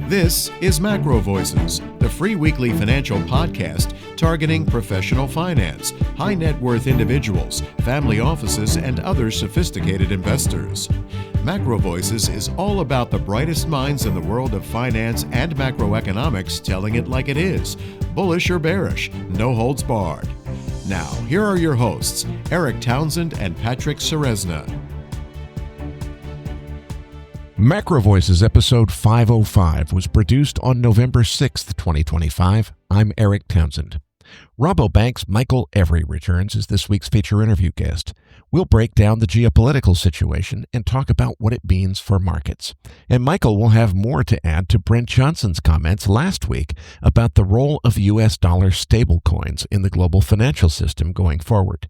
This is MacroVoices, the free weekly financial podcast targeting professional finance, high net worth individuals, family offices, and other sophisticated investors. MacroVoices is all about the brightest minds in the world of finance and macroeconomics telling it like it is, bullish or bearish, no holds barred. Now, here are your hosts, Eric Townsend and Patrick Ceresna. MacroVoices episode 505 was produced on November 6th, 2025. I'm Eric Townsend. Rabobank's Michael Every returns as this week's feature interview guest. We'll break down the geopolitical situation and talk about what it means for markets. And Michael will have more to add to Brent Johnson's comments last week about the role of U.S. dollar stablecoins in the global financial system going forward.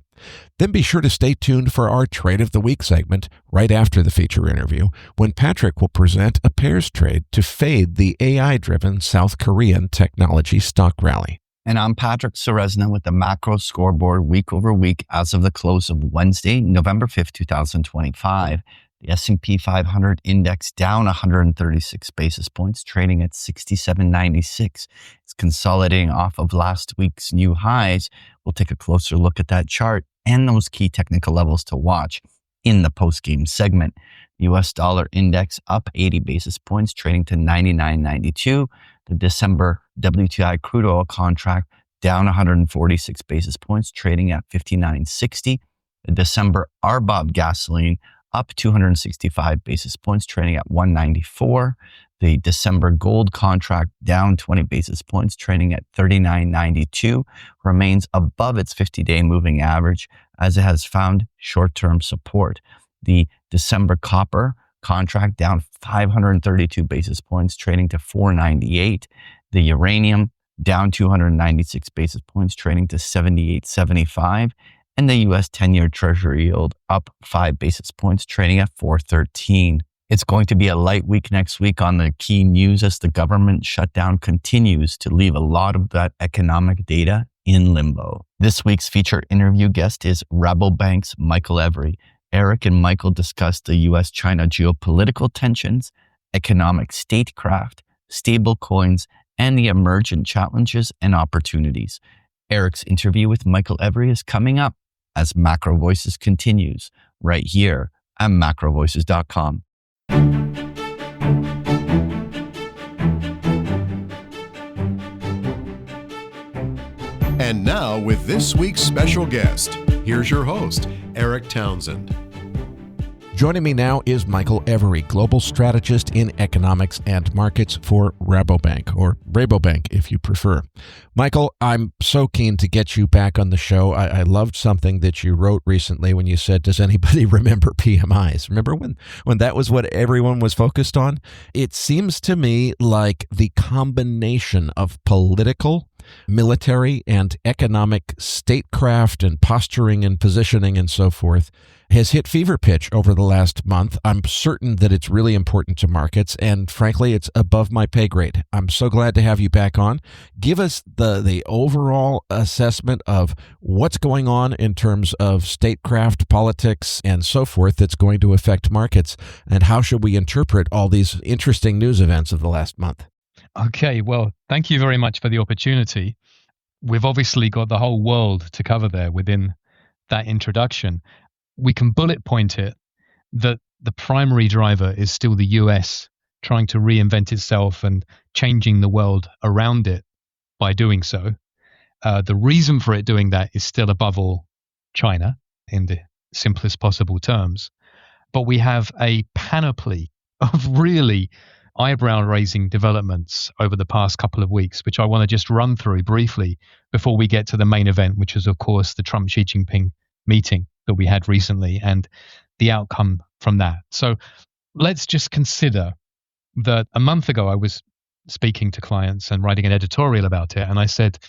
Then be sure to stay tuned for our Trade of the Week segment right after the feature interview, when Patrick will present a pairs trade to fade the AI-driven South Korean technology stock rally. And I'm Patrick Ceresna with the Macro Scoreboard week over week as of the close of Wednesday, November 5th, 2025. The S&P 500 index down 136 basis points, trading at 67.96. It's consolidating off of last week's new highs. We'll take a closer look at that chart and those key technical levels to watch in the post-game segment. U.S. dollar index up 80 basis points, trading to 99.92. The December WTI crude oil contract down 146 basis points, trading at 59.60. The December RBOB gasoline up 265 basis points, trading at 194. The December gold contract down 20 basis points, trading at 39.92, remains above its 50-day moving average as it has found short-term support. The December copper contract down 532 basis points, trading to 498. The uranium down 296 basis points, trading to 78.75. And the U.S. 10-year Treasury yield up 5 basis points, trading at 4.13. It's going to be a light week next week on the key news as the government shutdown continues to leave a lot of that economic data in limbo. This week's feature interview guest is Rabobank's Michael Every. Eric and Michael discussed the U.S.-China geopolitical tensions, economic statecraft, stable coins, and the emergent challenges and opportunities. Eric's interview with Michael Every is coming up as MacroVoices continues right here at MacroVoices.com. And now, with this week's special guest, here's your host, Eric Townsend. Joining me now is Michael Every, global strategist in economics and markets for Rabobank, or Rabobank if you prefer. Michael, I'm so keen to get you back on the show. I loved something that you wrote recently when you said, does anybody remember PMIs? Remember when that was what everyone was focused on? It seems to me like the combination of political, military, and economic statecraft and posturing and positioning and so forth has hit fever pitch over the last month. I'm certain that it's really important to markets, and frankly, it's above my pay grade. I'm so glad to have you back on. Give us the overall assessment of what's going on in terms of statecraft, politics, and so forth that's going to affect markets, and how should we interpret all these interesting news events of the last month? Okay, well, thank you very much for the opportunity. We've obviously got the whole world to cover there within that introduction. We can bullet point it that the primary driver is still the US trying to reinvent itself and changing the world around it by doing so. The reason for it doing that is still above all China in the simplest possible terms. But we have a panoply of really eyebrow-raising developments over the past couple of weeks, which I want to just run through briefly before we get to the main event, which is, of course, the Trump-Xi Jinping meeting that we had recently and the outcome from that. So let's just consider that a month ago I was speaking to clients and writing an editorial about it, and I said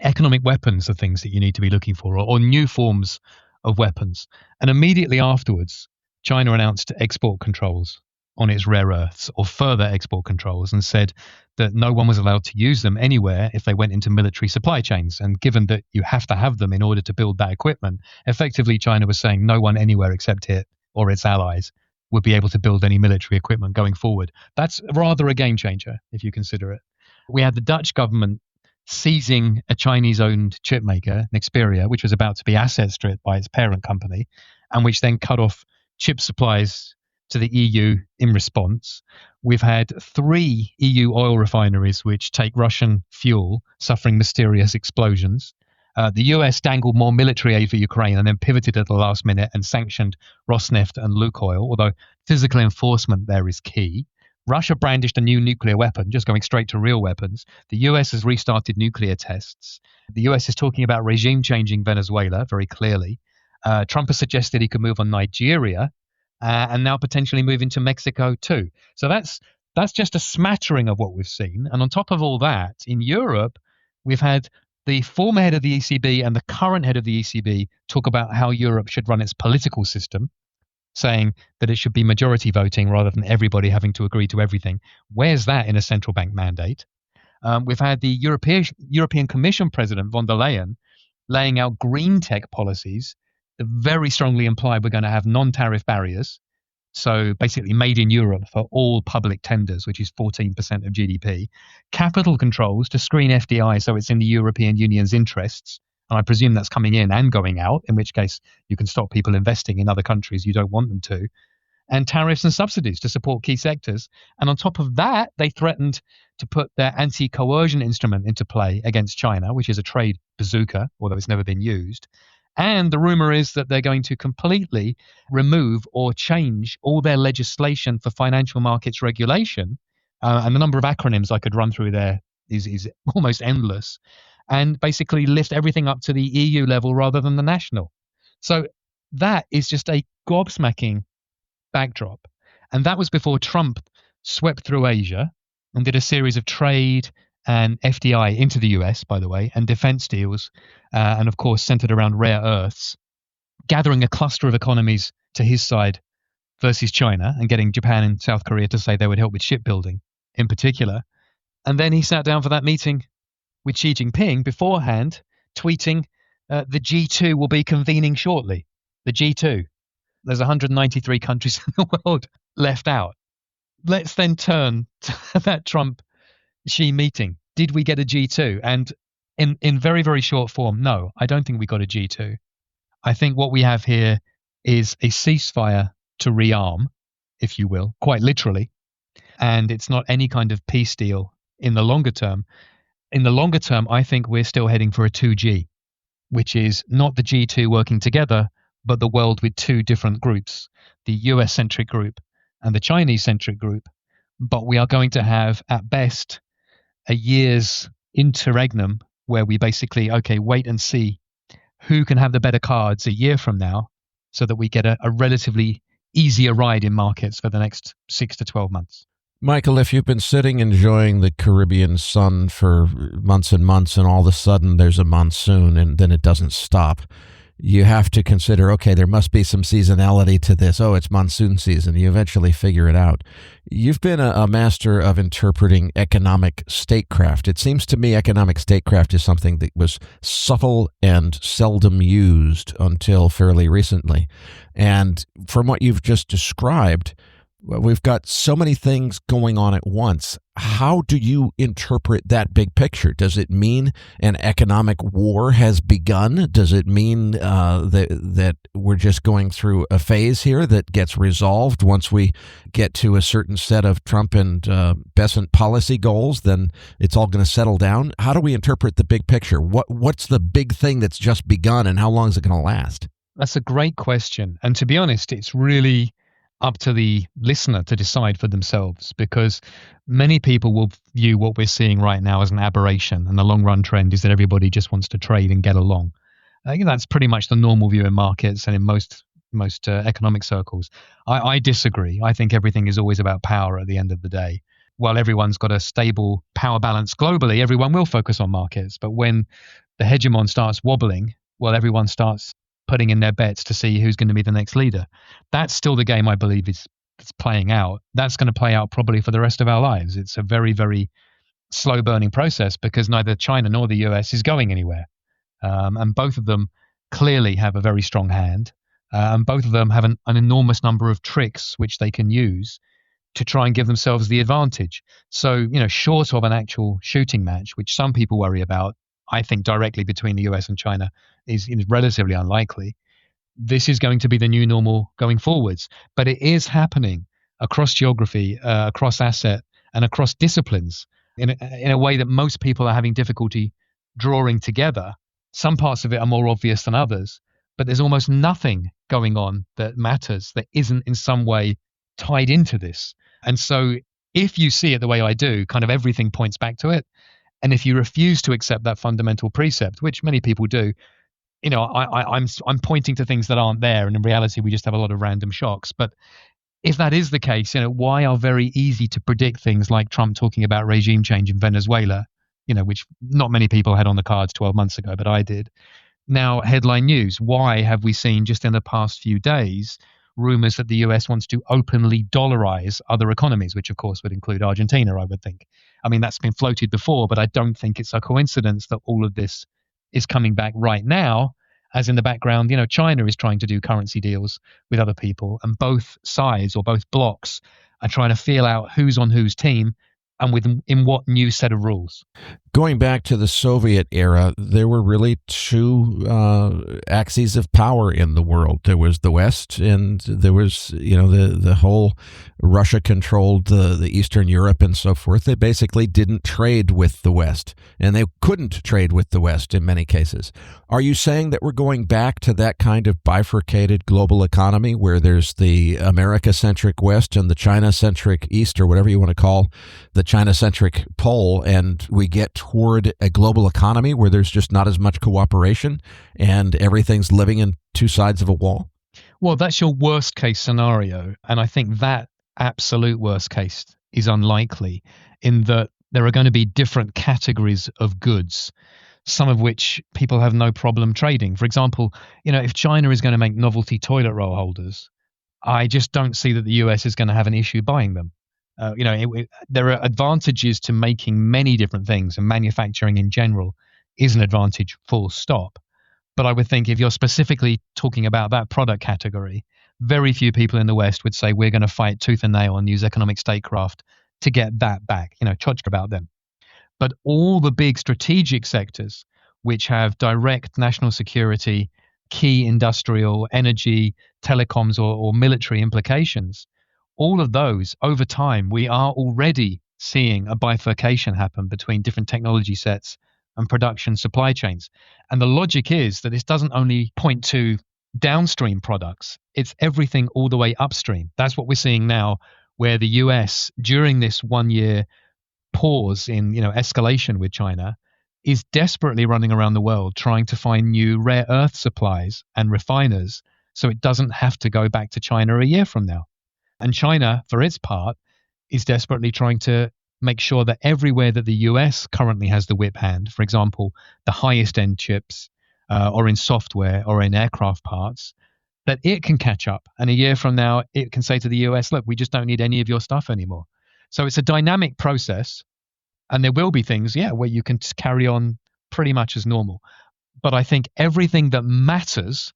economic weapons are things that you need to be looking for, or new forms of weapons. And immediately afterwards, China announced export controls on its rare earths, or further export controls, and said that no one was allowed to use them anywhere if they went into military supply chains. And given that you have to have them in order to build that equipment, effectively China was saying no one anywhere except it or its allies would be able to build any military equipment going forward. That's rather a game changer if you consider it. We had the Dutch government seizing a Chinese-owned chip maker, Nexperia, which was about to be asset stripped by its parent company, and which then cut off chip supplies to the EU in response. We've had 3 EU oil refineries which take Russian fuel, suffering mysterious explosions. The US dangled more military aid for Ukraine and then pivoted at the last minute and sanctioned Rosneft and Lukoil, although physical enforcement there is key. Russia brandished a new nuclear weapon, just going straight to real weapons. The US has restarted nuclear tests. The US is talking about regime changing Venezuela very clearly. Trump has suggested he could move on Nigeria and now potentially move into Mexico too. So that's just a smattering of what we've seen. And on top of all that, in Europe, we've had the former head of the ECB and the current head of the ECB talk about how Europe should run its political system, saying that it should be majority voting rather than everybody having to agree to everything. Where's that in a central bank mandate? We've had the European Commission President von der Leyen laying out green tech policies that very strongly imply we're going to have non-tariff barriers. So basically made in Europe for all public tenders, which is 14% of GDP. Capital controls to screen FDI so it's in the European Union's interests. And I presume that's coming in and going out, in which case you can stop people investing in other countries you don't want them to. And tariffs and subsidies to support key sectors. And on top of that, they threatened to put their anti-coercion instrument into play against China, which is a trade bazooka, although it's never been used. And the rumor is that they're going to completely remove or change all their legislation for financial markets regulation. And the number of acronyms I could run through there is almost endless. And basically lift everything up to the EU level rather than the national. So that is just a gobsmacking backdrop. And that was before Trump swept through Asia and did a series of trade and FDI into the US, by the way, and defense deals, and of course centered around rare earths, gathering a cluster of economies to his side versus China and getting Japan and South Korea to say they would help with shipbuilding in particular. And then he sat down for that meeting with Xi Jinping beforehand, tweeting, the G2 will be convening shortly. The G2. There's 193 countries in the world left out. Let's then turn to that Trump-Xi meeting. Did we get a G2? And in very, very short form, no, I don't think we got a G2. I think what we have here is a ceasefire to rearm, if you will, quite literally. And it's not any kind of peace deal in the longer term. In the longer term, I think we're still heading for a 2G, which is not the G2 working together, but the world with 2 different groups, the US-centric group and the Chinese-centric group. But we are going to have, at best, a year's interregnum where we basically, wait and see who can have the better cards a year from now so that we get a relatively easier ride in markets for the next 6 to 12 months. Michael, if you've been sitting enjoying the Caribbean sun for months and months and all of a sudden there's a monsoon and then it doesn't stop, you have to consider, okay, there must be some seasonality to this. Oh, it's monsoon season. You eventually figure it out. You've been a master of interpreting economic statecraft. It seems to me economic statecraft is something that was subtle and seldom used until fairly recently. And from what you've just described, we've got so many things going on at once. How do you interpret that big picture? Does it mean an economic war has begun? Does it mean that we're just going through a phase here that gets resolved once we get to a certain set of Trump and Bessent policy goals? Then it's all going to settle down. How do we interpret the big picture? What's the big thing that's just begun, and how long is it going to last? That's a great question. And to be honest, it's really up to the listener to decide for themselves, because many people will view what we're seeing right now as an aberration, and the long run trend is that everybody just wants to trade and get along. I think that's pretty much the normal view in markets and in most economic circles. I disagree. I think everything is always about power at the end of the day. While everyone's got a stable power balance globally, everyone will focus on markets. But when the hegemon starts wobbling, well, everyone starts putting in their bets to see who's going to be the next leader. That's still the game I believe is playing out. That's going to play out probably for the rest of our lives. It's a very, very slow burning process because neither China nor the US is going anywhere. And both of them clearly have a very strong hand. And both of them have an enormous number of tricks which they can use to try and give themselves the advantage. So, short of an actual shooting match, which some people worry about, I think directly between the US and China is relatively unlikely. This is going to be the new normal going forwards. But it is happening across geography, across asset, and across disciplines in a way that most people are having difficulty drawing together. Some parts of it are more obvious than others, but there's almost nothing going on that matters that isn't in some way tied into this. And so if you see it the way I do, kind of everything points back to it. And if you refuse to accept that fundamental precept, which many people do, I'm pointing to things that aren't there. And in reality, we just have a lot of random shocks. But if that is the case, why are very easy to predict things like Trump talking about regime change in Venezuela, which not many people had on the cards 12 months ago, but I did. Now, headline news. Why have we seen just in the past few days rumors that the US wants to openly dollarize other economies, which of course would include Argentina, I would think. I mean, that's been floated before, but I don't think it's a coincidence that all of this is coming back right now, as in the background, China is trying to do currency deals with other people, and both sides or both blocks are trying to feel out who's on whose team and in what new set of rules. Going back to the Soviet era, there were really two axes of power in the world. There was the West, and there was, the whole Russia-controlled the Eastern Europe and so forth. They basically didn't trade with the West, and they couldn't trade with the West in many cases. Are you saying that we're going back to that kind of bifurcated global economy where there's the America-centric West and the China-centric East, or whatever you want to call the China-centric pole, and we get toward a global economy where there's just not as much cooperation and everything's living in two sides of a wall? Well, that's your worst case scenario. And I think that absolute worst case is unlikely, in that there are going to be different categories of goods, some of which people have no problem trading. For example, if China is going to make novelty toilet roll holders, I just don't see that the US is going to have an issue buying them. There are advantages to making many different things, and manufacturing in general is an advantage, full stop. But I would think if you're specifically talking about that product category, very few people in the West would say we're going to fight tooth and nail and use economic statecraft to get that back. Tchotchke about them. But all the big strategic sectors which have direct national security, key industrial, energy, telecoms, or military implications, all of those, over time, we are already seeing a bifurcation happen between different technology sets and production supply chains. And the logic is that this doesn't only point to downstream products, it's everything all the way upstream. That's what we're seeing now, where the US, during this 1 year pause in escalation with China, is desperately running around the world trying to find new rare earth supplies and refiners so it doesn't have to go back to China a year from now. And China, for its part, is desperately trying to make sure that everywhere that the US currently has the whip hand, for example, the highest end chips, or in software or in aircraft parts, that it can catch up. And a year from now, it can say to the US, look, we just don't need any of your stuff anymore. So it's a dynamic process. And there will be things, where you can carry on pretty much as normal. But I think everything that matters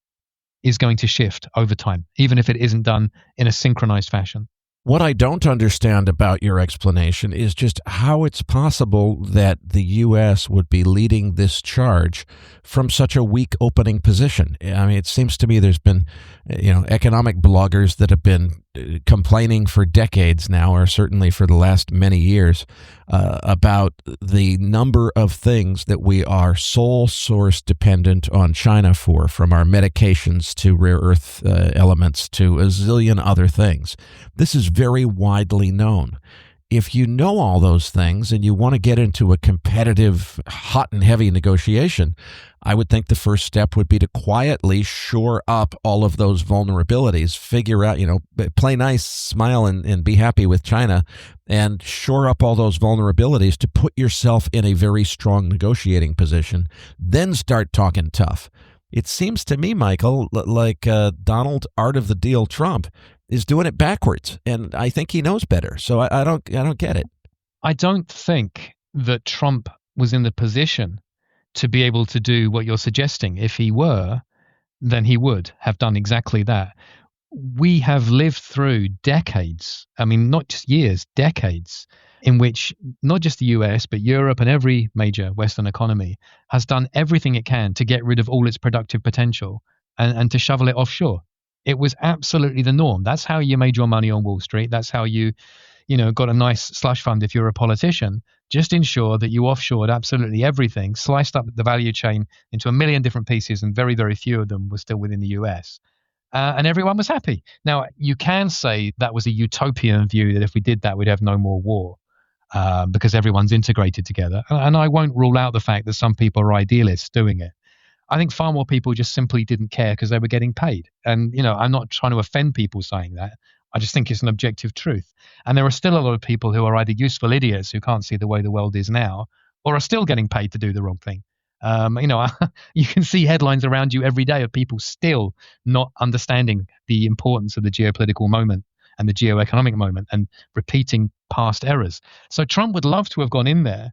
is going to shift over time, even if it isn't done in a synchronized fashion. What I don't understand about your explanation is just how it's possible that the U.S. would be leading this charge from such a weak opening position. I mean, it seems to me there's been, economic bloggers that have been complaining for decades now, or certainly for the last many years, about the number of things that we are sole source dependent on China for, from our medications to rare earth elements to a zillion other things. This is very widely known. If you know all those things and you want to get into a competitive, hot and heavy negotiation, I would think the first step would be to quietly shore up all of those vulnerabilities, figure out, play nice, smile, and be happy with China, and shore up all those vulnerabilities to put yourself in a very strong negotiating position, then start talking tough. It seems to me, Michael, like Donald Art of the Deal Trump is doing it backwards, and I think he knows better. So I don't get it. I don't think that Trump was in the position to be able to do what you're suggesting. If he were, then he would have done exactly that. We have lived through decades, I mean, not just years, decades, in which not just the US, but Europe and every major Western economy has done everything it can to get rid of all its productive potential and to shovel it offshore. It was absolutely the norm. That's how you made your money on Wall Street. That's how you got a nice slush fund if you're a politician. Just ensure that you offshored absolutely everything, sliced up the value chain into a million different pieces, and very, very few of them were still within the US. And everyone was happy. Now, you can say that was a utopian view, that if we did that, we'd have no more war, because everyone's integrated together. And I won't rule out the fact that some people are idealists doing it. I think far more people just simply didn't care because they were getting paid. And, I'm not trying to offend people saying that. I just think it's an objective truth. And there are still a lot of people who are either useful idiots who can't see the way the world is now, or are still getting paid to do the wrong thing. You can see headlines around you every day of people still not understanding the importance of the geopolitical moment and the geoeconomic moment and repeating past errors. So Trump would love to have gone in there,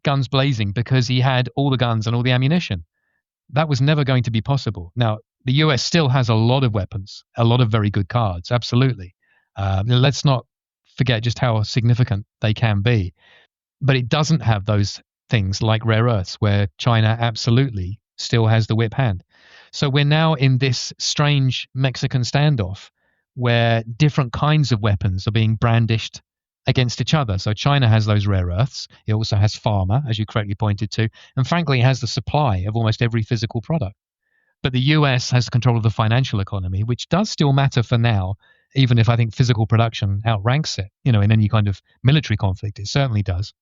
guns blazing, because he had all the guns and all the ammunition. That was never going to be possible. Now, the US still has a lot of weapons, a lot of very good cards, absolutely. Let's not forget just how significant they can be. But it doesn't have those things like rare earths, where China absolutely still has the whip hand. So we're now in this strange Mexican standoff where different kinds of weapons are being brandished against each other. So China has those rare earths. It also has pharma, as you correctly pointed to. And frankly, it has the supply of almost every physical product. But the US has control of the financial economy, which does still matter for now, even if I think physical production outranks it, in any kind of military conflict. It certainly does.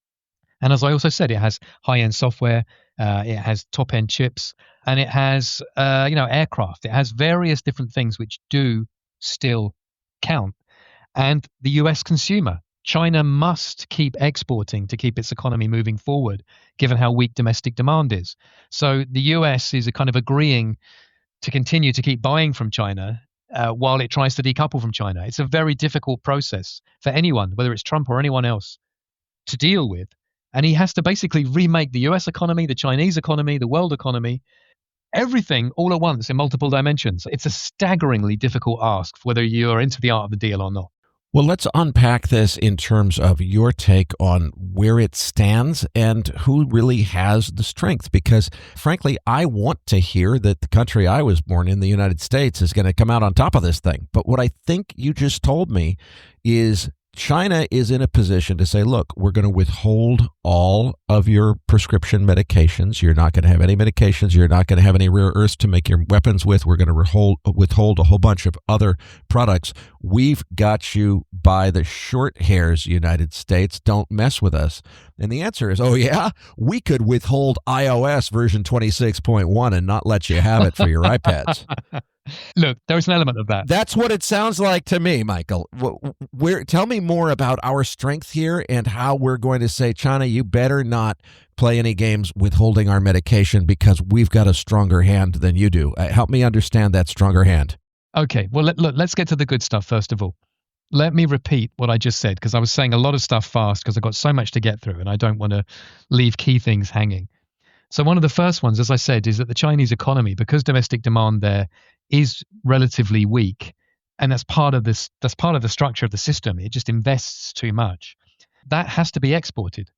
And as I also said, it has high-end software, it has top-end chips, and it has, aircraft. It has various different things which do still count. And the US consumer, China must keep exporting to keep its economy moving forward, given how weak domestic demand is. So the US is a kind of agreeing to continue to keep buying from China while it tries to decouple from China. It's a very difficult process for anyone, whether it's Trump or anyone else, to deal with. And he has to basically remake the US economy, the Chinese economy, the world economy, everything all at once in multiple dimensions. It's a staggeringly difficult ask, whether you're into the art of the deal or not. Well, let's unpack this in terms of your take on where it stands and who really has the strength. Because, frankly, I want to hear that the country I was born in, the United States, is going to come out on top of this thing. But what I think you just told me is China is in a position to say, look, we're going to withhold all of your prescription medications. You're not going to have any medications. You're not going to have any rare earths to make your weapons with. We're going to withhold a whole bunch of other products. We've got you by the short hairs, United States. Don't mess with us. And the answer is, oh, yeah, we could withhold iOS version 26.1 and not let you have it for your iPads. Look, there's an element of that. That's what it sounds like to me, Michael. Tell me more about our strength here and how we're going to say, China, you better not play any games withholding our medication because we've got a stronger hand than you do. Help me understand that stronger hand. Okay, well, let's get to the good stuff first of all. Let me repeat what I just said, because I was saying a lot of stuff fast because I've got so much to get through and I don't want to leave key things hanging. So one of the first ones, as I said, is that the Chinese economy, because domestic demand there is relatively weak, and that's part of the structure of the system. It just invests too much. That has to be exported.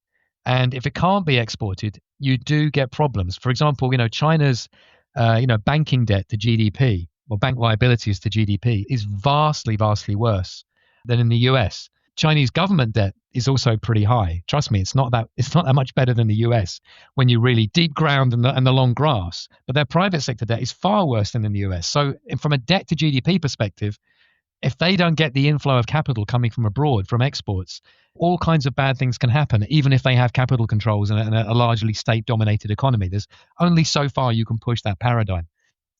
And if it can't be exported, you do get problems. For example, China's banking debt to GDP, or bank liabilities to GDP, is vastly, vastly worse than in the US. Chinese government debt is also pretty high. Trust me, it's not that much better than the US when you really deep ground and the long grass. But their private sector debt is far worse than in the US. So from a debt to GDP perspective, if they don't get the inflow of capital coming from abroad, from exports, all kinds of bad things can happen, even if they have capital controls and a largely state-dominated economy. There's only so far you can push that paradigm.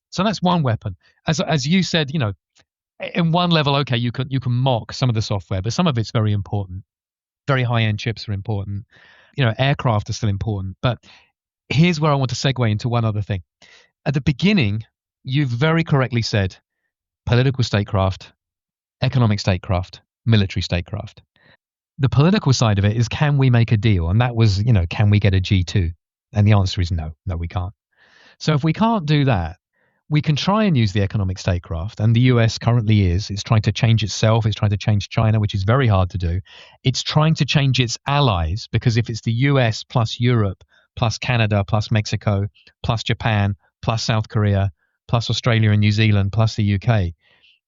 So that's one weapon. As you said, in one level, okay, you can mock some of the software, but some of it's very important. Very high-end chips are important. Aircraft are still important. But here's where I want to segue into one other thing. At the beginning, you very correctly said political statecraft, economic statecraft, military statecraft. The political side of it is, can we make a deal? And that was, can we get a G2? And the answer is no, we can't. So if we can't do that, we can try and use the economic statecraft, and the US currently is. It's trying to change itself. It's trying to change China, which is very hard to do. It's trying to change its allies, because if it's the US plus Europe, plus Canada, plus Mexico, plus Japan, plus South Korea, plus Australia and New Zealand, plus the UK,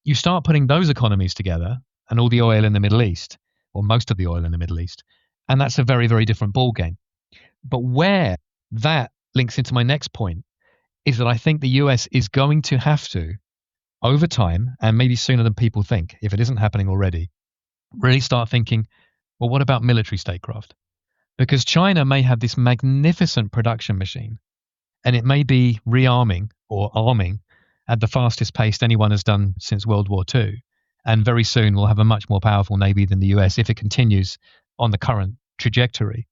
you start putting those economies together and all the oil in the Middle East, or most of the oil in the Middle East, and that's a very, very different ballgame. But where that links into my next point is that I think the US is going to have to, over time, and maybe sooner than people think, if it isn't happening already, really start thinking, well, what about military statecraft? Because China may have this magnificent production machine, and it may be rearming or arming at the fastest pace anyone has done since World War II. And very soon we'll have a much more powerful Navy than the US if it continues on the current trajectory.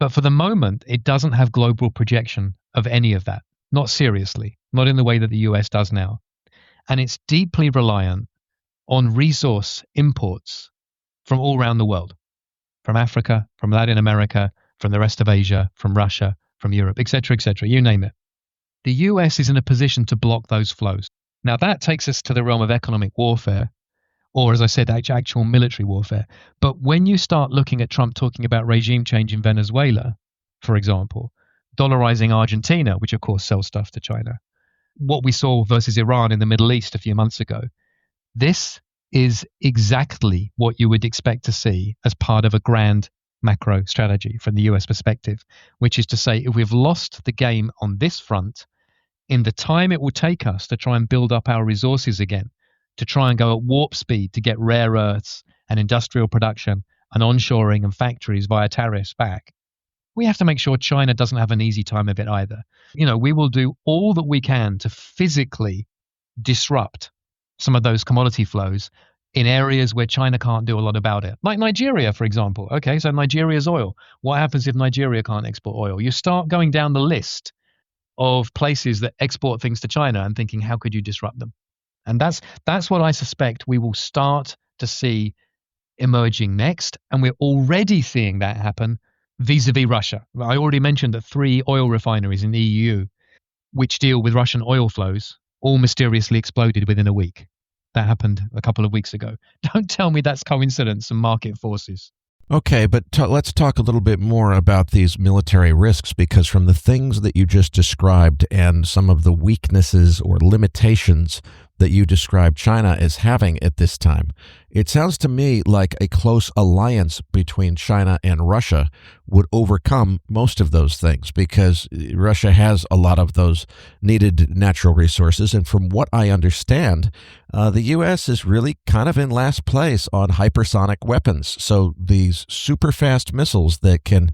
But for the moment, it doesn't have global projection of any of that. Not seriously, not in the way that the US does now. And it's deeply reliant on resource imports from all around the world, from Africa, from Latin America, from the rest of Asia, from Russia, from Europe, etc., you name it. The US is in a position to block those flows. Now that takes us to the realm of economic warfare, or as I said, actual military warfare. But when you start looking at Trump talking about regime change in Venezuela, for example, dollarizing Argentina, which of course sells stuff to China, what we saw versus Iran in the Middle East a few months ago, this is exactly what you would expect to see as part of a grand macro strategy from the US perspective, which is to say, if we've lost the game on this front, in the time it will take us to try and build up our resources again, to try and go at warp speed to get rare earths and industrial production and onshoring and factories via tariffs back, we have to make sure China doesn't have an easy time of it either. We will do all that we can to physically disrupt some of those commodity flows in areas where China can't do a lot about it. Like Nigeria, for example. Okay, so Nigeria's oil. What happens if Nigeria can't export oil? You start going down the list of places that export things to China and thinking, how could you disrupt them? And that's what I suspect we will start to see emerging next. And we're already seeing that happen vis-a-vis Russia. I already mentioned that 3 oil refineries in the EU, which deal with Russian oil flows, all mysteriously exploded within a week. That happened a couple of weeks ago. Don't tell me that's coincidence and market forces. Okay, but let's talk a little bit more about these military risks, because from the things that you just described and some of the weaknesses or limitations that you described China as having at this time, it sounds to me like a close alliance between China and Russia would overcome most of those things, because Russia has a lot of those needed natural resources. And from what I understand, the U.S. is really kind of in last place on hypersonic weapons. So these super fast missiles that can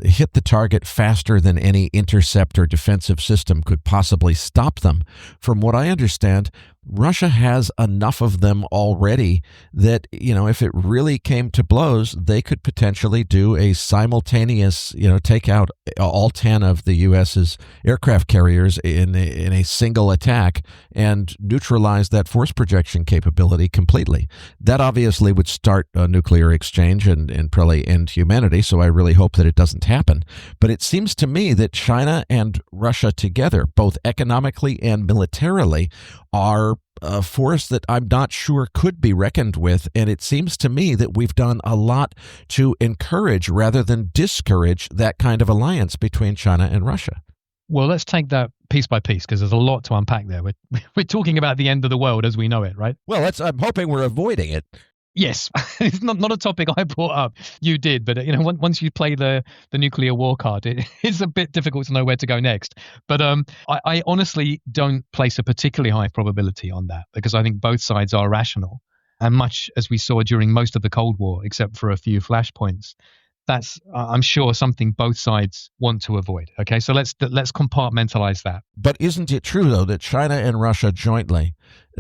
hit the target faster than any intercept or defensive system could possibly stop them. From what I understand, Russia has enough of them already that, if it really came to blows, they could potentially do a simultaneous, take out all 10 of the U.S.'s aircraft carriers in a single attack and neutralize that force projection capability completely. That obviously would start a nuclear exchange and probably end humanity, so I really hope that it doesn't happen. But it seems to me that China and Russia together, both economically and militarily, are a force that I'm not sure could be reckoned with. And it seems to me that we've done a lot to encourage rather than discourage that kind of alliance between China and Russia. Well, let's take that piece by piece, because there's a lot to unpack there. We're talking about the end of the world as we know it, right? Well, I'm hoping we're avoiding it. Yes, it's not a topic I brought up. You did, but once you play the nuclear war card, it's a bit difficult to know where to go next. But I honestly don't place a particularly high probability on that, because I think both sides are rational, and much as we saw during most of the Cold War, except for a few flashpoints, that's I'm sure something both sides want to avoid. Okay, so let's compartmentalize that. But isn't it true, though, that China and Russia jointly,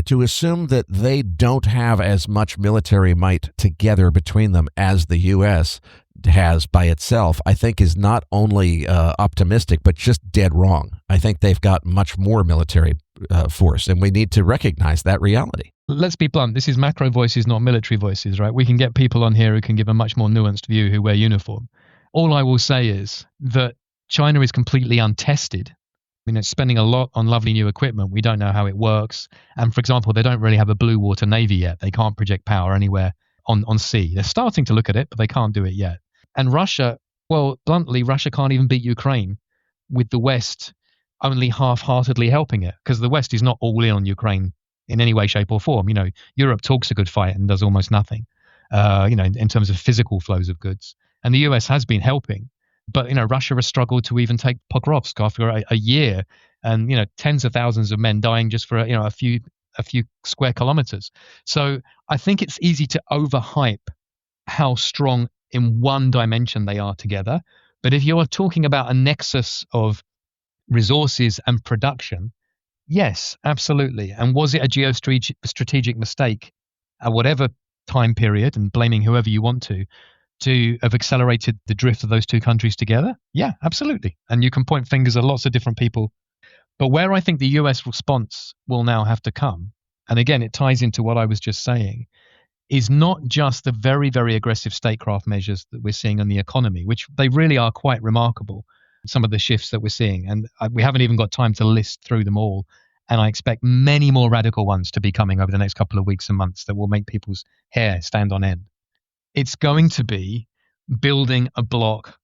to assume that they don't have as much military might together between them as the U.S. has by itself, I think is not only optimistic, but just dead wrong. I think they've got much more military force, and we need to recognize that reality. Let's be blunt. This is macro voices, not military voices, right? We can get people on here who can give a much more nuanced view who wear uniform. All I will say is that China is completely untested Spending a lot on lovely new equipment. We don't know how it works. And for example, they don't really have a blue water navy yet. They can't project power anywhere on sea. They're starting to look at it, but they can't do it yet. And Russia, well, bluntly, Russia can't even beat Ukraine with the West only half-heartedly helping it, because the West is not all in on Ukraine in any way, shape or form. Europe talks a good fight and does almost nothing, in terms of physical flows of goods. And the US has been helping. But, Russia has struggled to even take Pokrovsk after a year, and, tens of thousands of men dying just for, a few square kilometers. So I think it's easy to overhype how strong in one dimension they are together. But if you're talking about a nexus of resources and production, yes, absolutely. And was it a geostrategic mistake at whatever time period, and blaming whoever you want to have accelerated the drift of those two countries together? Yeah, absolutely. And you can point fingers at lots of different people. But where I think the US response will now have to come, and again, it ties into what I was just saying, is not just the very, very aggressive statecraft measures that we're seeing on the economy, which they really are quite remarkable, some of the shifts that we're seeing. And we haven't even got time to list through them all. And I expect many more radical ones to be coming over the next couple of weeks and months that will make people's hair stand on end. It's going to be building a bloc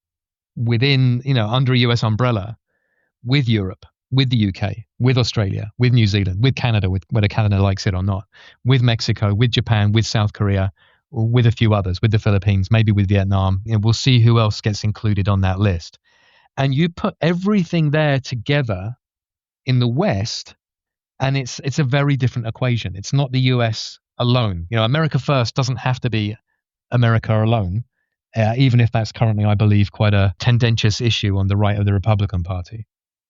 within, under a US umbrella with Europe, with the UK, with Australia, with New Zealand, with Canada, whether Canada likes it or not, with Mexico, with Japan, with South Korea, with a few others, with the Philippines, maybe with Vietnam. We'll see who else gets included on that list. And you put everything there together in the West, and it's a very different equation. It's not the US alone. America first doesn't have to be America alone, even if that's currently, I believe, quite a tendentious issue on the right of the Republican Party.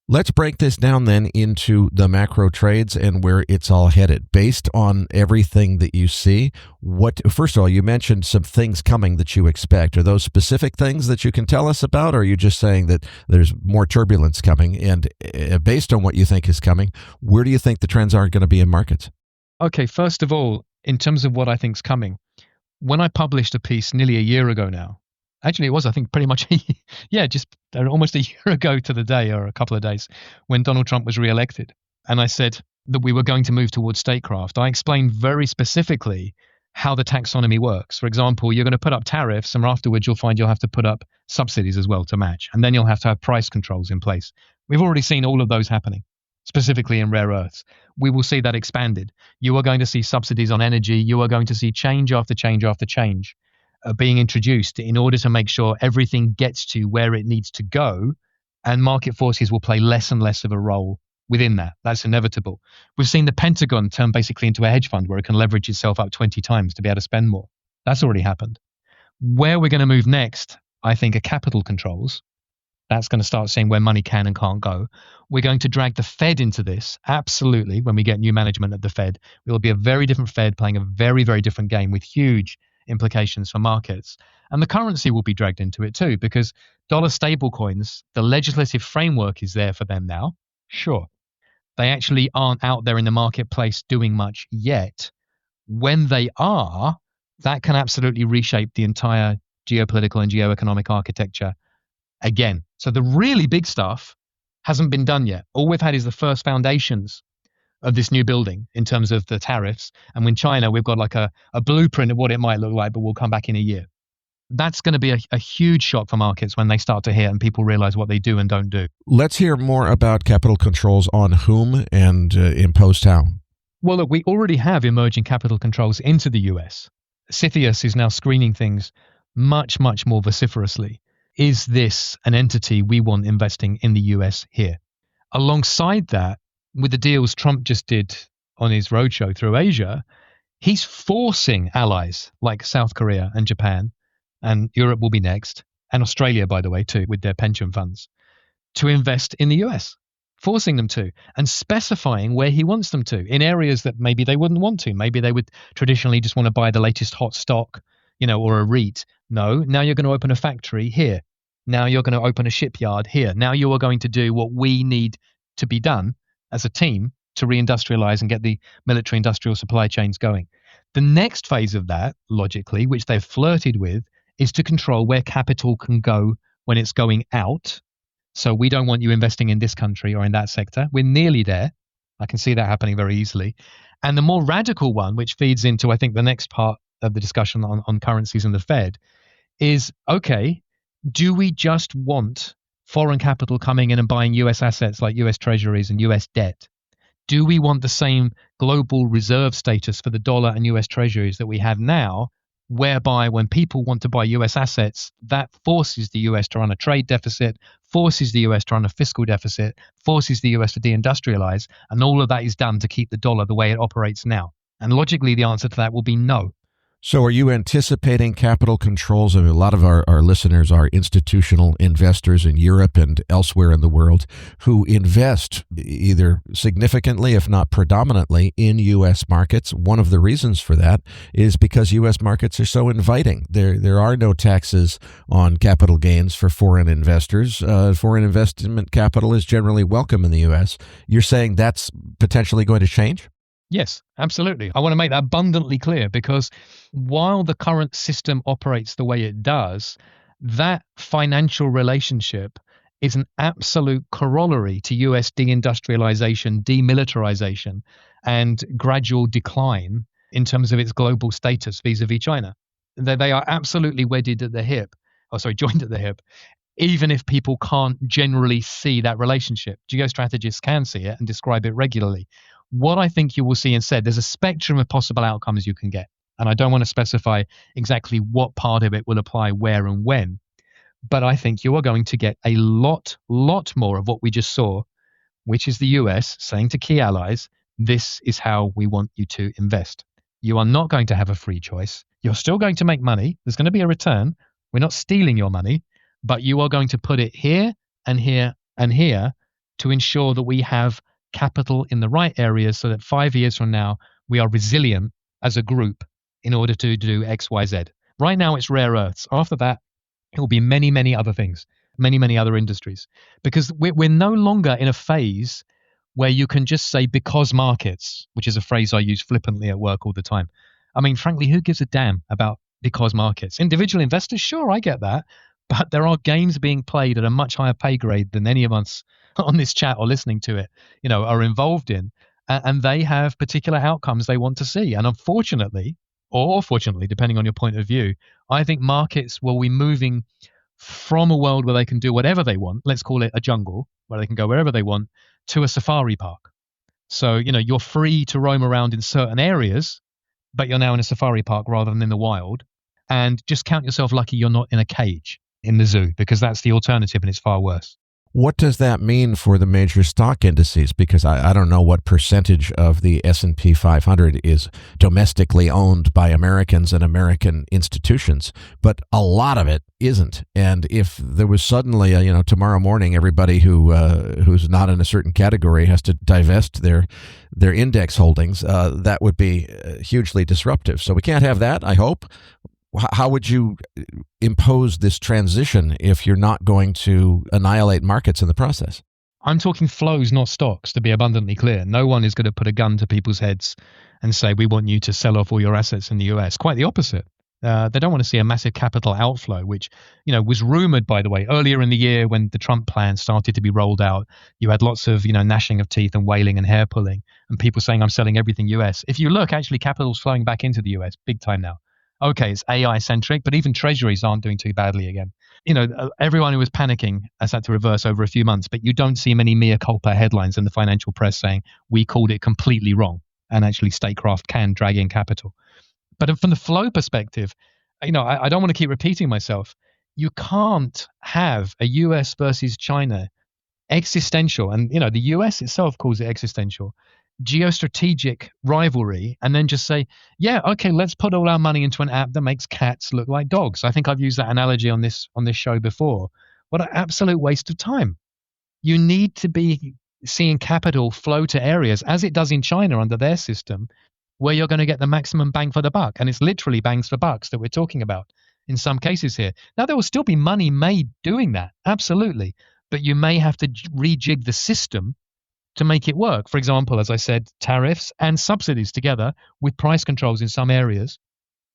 Let's break this down then into the macro trades and where it's all headed. Based on everything that you see, first of all, you mentioned some things coming that you expect. Are those specific things that you can tell us about, or are you just saying that there's more turbulence coming? And based on what you think is coming, where do you think the trends are going to be in markets? Okay, first of all, in terms of what I think is coming, when I published a piece nearly a year ago now, actually it was, I think, pretty much, just almost a year ago to the day, or a couple of days, when Donald Trump was reelected. And I said that we were going to move towards statecraft. I explained very specifically how the taxonomy works. For example, you're going to put up tariffs, and afterwards you'll find you'll have to put up subsidies as well to match. And then you'll have to have price controls in place. We've already seen all of those happening, specifically in rare earths. We will see that expanded. You are going to see subsidies on energy. You are going to see change after change after change being introduced in order to make sure everything gets to where it needs to go, and market forces will play less and less of a role within that. That's inevitable. We've seen the Pentagon turn basically into a hedge fund where it can leverage itself up 20 times to be able to spend more. That's already happened. Where we're going to move next, I think, are capital controls. That's going to start seeing where money can and can't go. We're going to drag the Fed into this. Absolutely. When we get new management at the Fed, it will be a very different Fed playing a very, very different game with huge implications for markets. And the currency will be dragged into it too, because dollar stablecoins, the legislative framework is there for them now. Sure. They actually aren't out there in the marketplace doing much yet. When they are, that can absolutely reshape the entire geopolitical and geoeconomic architecture again. So the really big stuff hasn't been done yet. All we've had is the first foundations of this new building in terms of the tariffs. And with China, we've got like a blueprint of what it might look like, but we'll come back in a year. That's going to be a huge shock for markets when they start to hear and people realize what they do and don't do. Let's hear more about capital controls on whom and imposed how. Well, look, we already have emerging capital controls into the US. CFIUS is now screening things much, much more vociferously. Is this an entity we want investing in the US here? Alongside that, with the deals Trump just did on his roadshow through Asia, he's forcing allies like South Korea and Japan, and Europe will be next, and Australia, by the way, too, with their pension funds, to invest in the US, forcing them to, and specifying where he wants them to, in areas that maybe they wouldn't want to. Maybe they would traditionally just want to buy the latest hot stock, or a REIT. No, now you're going to open a factory here. Now you're going to open a shipyard here. Now you are going to do what we need to be done as a team to reindustrialize and get the military industrial supply chains going. The next phase of that, logically, which they've flirted with, is to control where capital can go when it's going out, So we don't want you investing in this country or in that sector. We're nearly there. I can see that happening very easily. And the more radical one, which feeds into, I think, the next part of the discussion on currencies and the Fed, is, okay, do we just want foreign capital coming in and buying US assets like US treasuries and US debt? Do we want the same global reserve status for the dollar and US treasuries that we have now, whereby when people want to buy US assets, that forces the US to run a trade deficit, forces the US to run a fiscal deficit, forces the US to deindustrialize, and all of that is done to keep the dollar the way it operates now? And logically, the answer to that will be no. So are you anticipating capital controls? I mean, a lot of our listeners are institutional investors in Europe and elsewhere in the world who invest either significantly, if not predominantly, in U.S. markets. One of the reasons for that is because U.S. markets are so inviting. There are no taxes on capital gains for foreign investors. Foreign investment capital is generally welcome in the U.S. You're saying that's potentially going to change? Yes, absolutely. I want to make that abundantly clear, because while the current system operates the way it does, that financial relationship is an absolute corollary to US deindustrialization, demilitarization, and gradual decline in terms of its global status vis-a-vis China. They are absolutely joined at the hip, even if people can't generally see that relationship. Geostrategists can see it and describe it regularly. What I think you will see instead, there's a spectrum of possible outcomes you can get. And I don't want to specify exactly what part of it will apply where and when. But I think you are going to get a lot more of what we just saw, which is the US saying to key allies, this is how we want you to invest. You are not going to have a free choice. You're still going to make money. There's going to be a return. We're not stealing your money, but you are going to put it here and here and here to ensure that we have capital in the right areas so that 5 years from now, we are resilient as a group in order to do X, Y, Z. Right now, it's rare earths. After that, it will be many, many other things, many other industries, because we're no longer in a phase where you can just say because markets, which is a phrase I use flippantly at work all the time. I mean, frankly, who gives a damn about because markets? Individual investors, sure, I get that. But there are games being played at a much higher pay grade than any of us on this chat or listening to it, are involved in. And they have particular outcomes they want to see. And unfortunately, or fortunately, depending on your point of view, I think markets will be moving from a world where they can do whatever they want, let's call it a jungle, where they can go wherever they want, to a safari park. So, you're free to roam around in certain areas, but you're now in a safari park rather than in the wild. And just count yourself lucky you're not in a cage in the zoo, because that's the alternative and it's far worse. What does that mean for the major stock indices? Because I don't know what percentage of the S&P 500 is domestically owned by Americans and American institutions, but a lot of it isn't. And if there was suddenly, tomorrow morning, everybody who's not in a certain category has to divest their index holdings, that would be hugely disruptive. So we can't have that, I hope. How would you impose this transition if you're not going to annihilate markets in the process? I'm talking flows, not stocks, to be abundantly clear. No one is going to put a gun to people's heads and say, we want you to sell off all your assets in the US. Quite the opposite. They don't want to see a massive capital outflow, which, was rumored, by the way, earlier in the year when the Trump plan started to be rolled out. You had lots of, gnashing of teeth and wailing and hair pulling and people saying, I'm selling everything US. If you look, actually, capital's flowing back into the US big time now. Okay, it's AI centric, but even treasuries aren't doing too badly again. Everyone who was panicking has had to reverse over a few months, but you don't see many mea culpa headlines in the financial press saying we called it completely wrong, and actually statecraft can drag in capital. But from the flow perspective, I don't want to keep repeating myself. You can't have a US versus China existential, and the US itself calls it existential, geostrategic rivalry, and then just say, yeah, okay, let's put all our money into an app that makes cats look like dogs. I think I've used that analogy on this show before. What an absolute waste of time. You need to be seeing capital flow to areas, as it does in China under their system, where you're going to get the maximum bang for the buck. And it's literally bangs for bucks that we're talking about in some cases here. Now, there will still be money made doing that, absolutely. But you may have to rejig the system to make it work. For example, as I said, tariffs and subsidies together with price controls in some areas,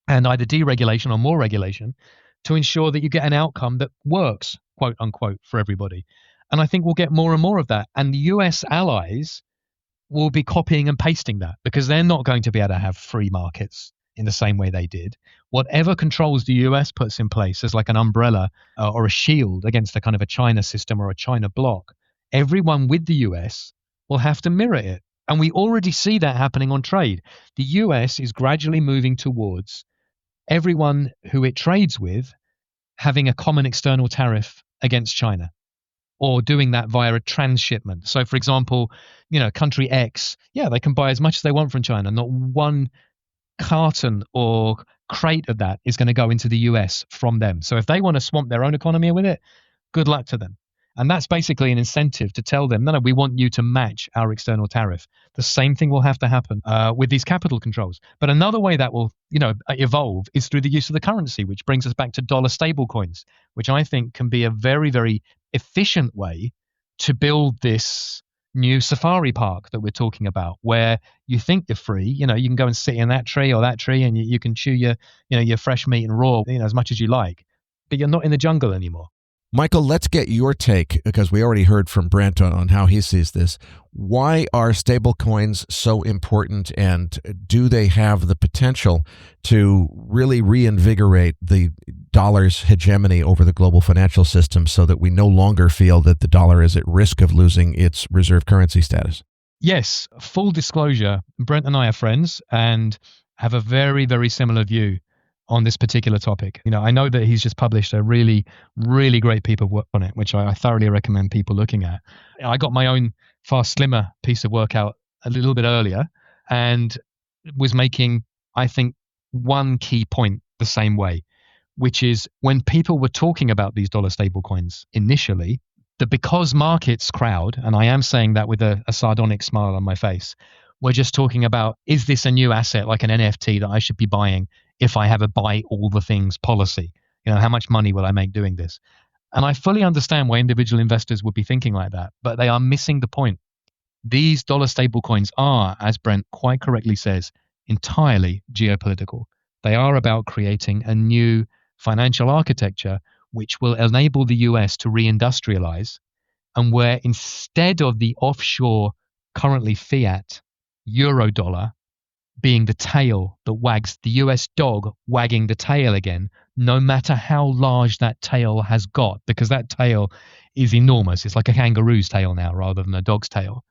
and either deregulation or more regulation to ensure that you get an outcome that works, quote unquote, for everybody. And I think we'll get more and more of that. And the US allies will be copying and pasting that because they're not going to be able to have free markets in the same way they did. Whatever controls the US puts in place as like an umbrella or a shield against a kind of a China system or a China bloc, everyone with the US will have to mirror it. And we already see that happening on trade. The US is gradually moving towards everyone who it trades with having a common external tariff against China, or doing that via a transshipment. So, for example, country X, they can buy as much as they want from China. Not one carton or crate of that is going to go into the US from them. So if they want to swamp their own economy with it, good luck to them. And that's basically an incentive to tell them, no, we want you to match our external tariff. The same thing will have to happen with these capital controls. But another way that will, evolve is through the use of the currency, which brings us back to dollar stablecoins, which I think can be a very, very efficient way to build this new safari park that we're talking about, where you think you're free. You can go and sit in that tree or that tree, and you can chew your fresh meat and raw, as much as you like, but you're not in the jungle anymore. Michael, let's get your take, because we already heard from Brent on how he sees this. Why are stablecoins so important, and do they have the potential to really reinvigorate the dollar's hegemony over the global financial system so that we no longer feel that the dollar is at risk of losing its reserve currency status? Yes, full disclosure, Brent and I are friends and have a very, very similar view on this particular topic. I know that he's just published a really, really great piece of work on it, which I thoroughly recommend people looking at. I got my own far slimmer piece of work out a little bit earlier and was making, I think, one key point the same way, which is when people were talking about these dollar stablecoins initially, that because markets crowd, and I am saying that with a sardonic smile on my face, we're just talking about, is this a new asset like an NFT that I should be buying if I have a buy all the things policy? How much money will I make doing this? And I fully understand why individual investors would be thinking like that, but they are missing the point. These dollar stablecoins are, as Brent quite correctly says, entirely geopolitical. They are about creating a new financial architecture which will enable the US to reindustrialize, and where instead of the offshore, currently fiat, euro dollar being the tail that wags, the US dog wagging the tail again, no matter how large that tail has got, because that tail is enormous. It's like a kangaroo's tail now rather than a dog's tail.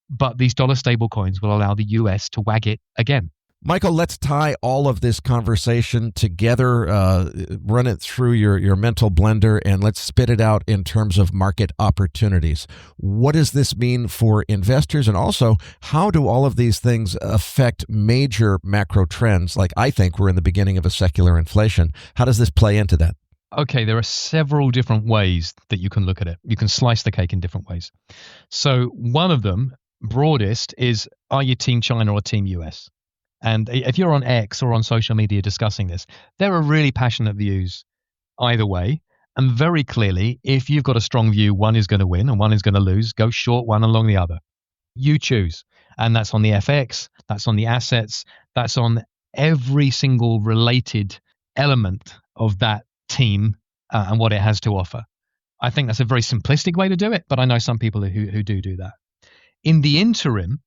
But these dollar stablecoins will allow the US to wag it again. Michael, let's tie all of this conversation together, run it through your mental blender, and let's spit it out in terms of market opportunities. What does this mean for investors? And also, how do all of these things affect major macro trends? Like, I think we're in the beginning of a secular inflation. How does this play into that? Okay, there are several different ways that you can look at it. You can slice the cake in different ways. So one of them, broadest, is, are you Team China or Team US? And if you're on X or on social media discussing this, there are really passionate views either way. And very clearly, if you've got a strong view, one is going to win and one is going to lose, go short one along the other. You choose. And that's on the FX, that's on the assets, that's on every single related element of that team and what it has to offer. I think that's a very simplistic way to do it, but I know some people who do that. In the interim,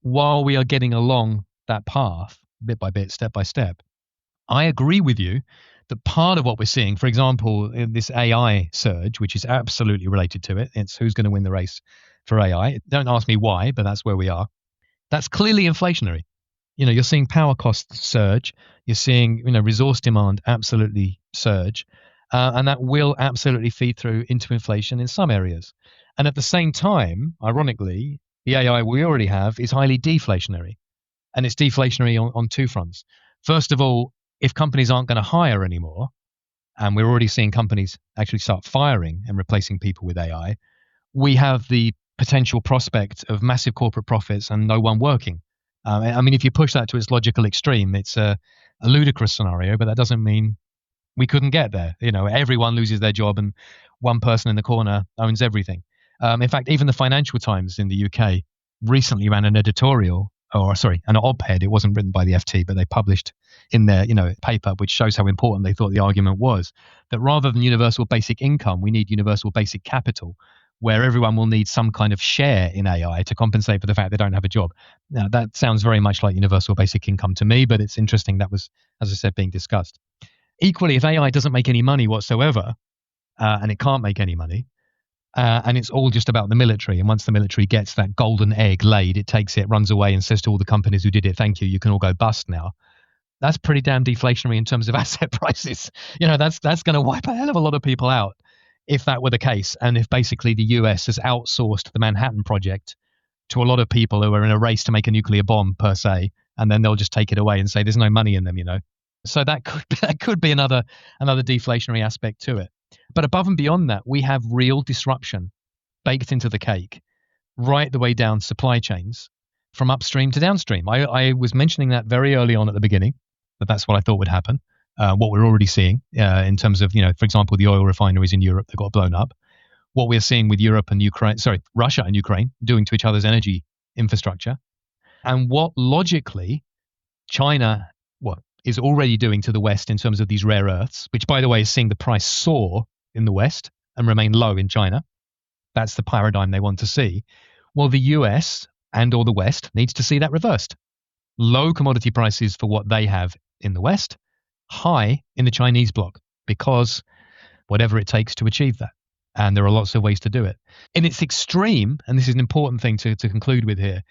while we are getting along that path, bit by bit, step by step, I agree with you that part of what we're seeing, for example, in this AI surge, which is absolutely related to it, it's who's going to win the race for AI. Don't ask me why, but that's where we are. That's clearly inflationary. You're seeing power costs surge. You're seeing, resource demand absolutely surge. And that will absolutely feed through into inflation in some areas. And at the same time, ironically, the AI we already have is highly deflationary. And it's deflationary on two fronts. First of all, if companies aren't going to hire anymore, and we're already seeing companies actually start firing and replacing people with AI, we have the potential prospect of massive corporate profits and no one working. If you push that to its logical extreme, it's a ludicrous scenario, but that doesn't mean we couldn't get there. Everyone loses their job and one person in the corner owns everything. In fact, even the Financial Times in the UK recently ran an editorial, an op-ed. It wasn't written by the FT, but they published in their, paper, which shows how important they thought the argument was, that rather than universal basic income, we need universal basic capital, where everyone will need some kind of share in AI to compensate for the fact they don't have a job. Now, that sounds very much like universal basic income to me, but it's interesting that was, as I said, being discussed. Equally, if AI doesn't make any money whatsoever, and it can't make any money, and it's all just about the military, and once the military gets that golden egg laid, it takes it, runs away, and says to all the companies who did it, thank you, you can all go bust now. That's pretty damn deflationary in terms of asset prices. That's going to wipe a hell of a lot of people out if that were the case, and if basically the US has outsourced the Manhattan Project to a lot of people who are in a race to make a nuclear bomb per se, and then they'll just take it away and say there's no money in them, So that could be another deflationary aspect to it. But above and beyond that, we have real disruption baked into the cake, right the way down supply chains from upstream to downstream. I was mentioning that very early on at the beginning, that that's what I thought would happen. What we're already seeing in terms of, for example, the oil refineries in Europe that got blown up, what we're seeing with Russia and Ukraine doing to each other's energy infrastructure, and what logically China is already doing to the West in terms of these rare earths, which, by the way, is seeing the price soar in the West and remain low in China. That's the paradigm they want to see. Well, the US and or the West needs to see that reversed. Low commodity prices for what they have in the West, high in the Chinese bloc, because whatever it takes to achieve that. And there are lots of ways to do it. In its extreme, and this is an important thing to conclude with here,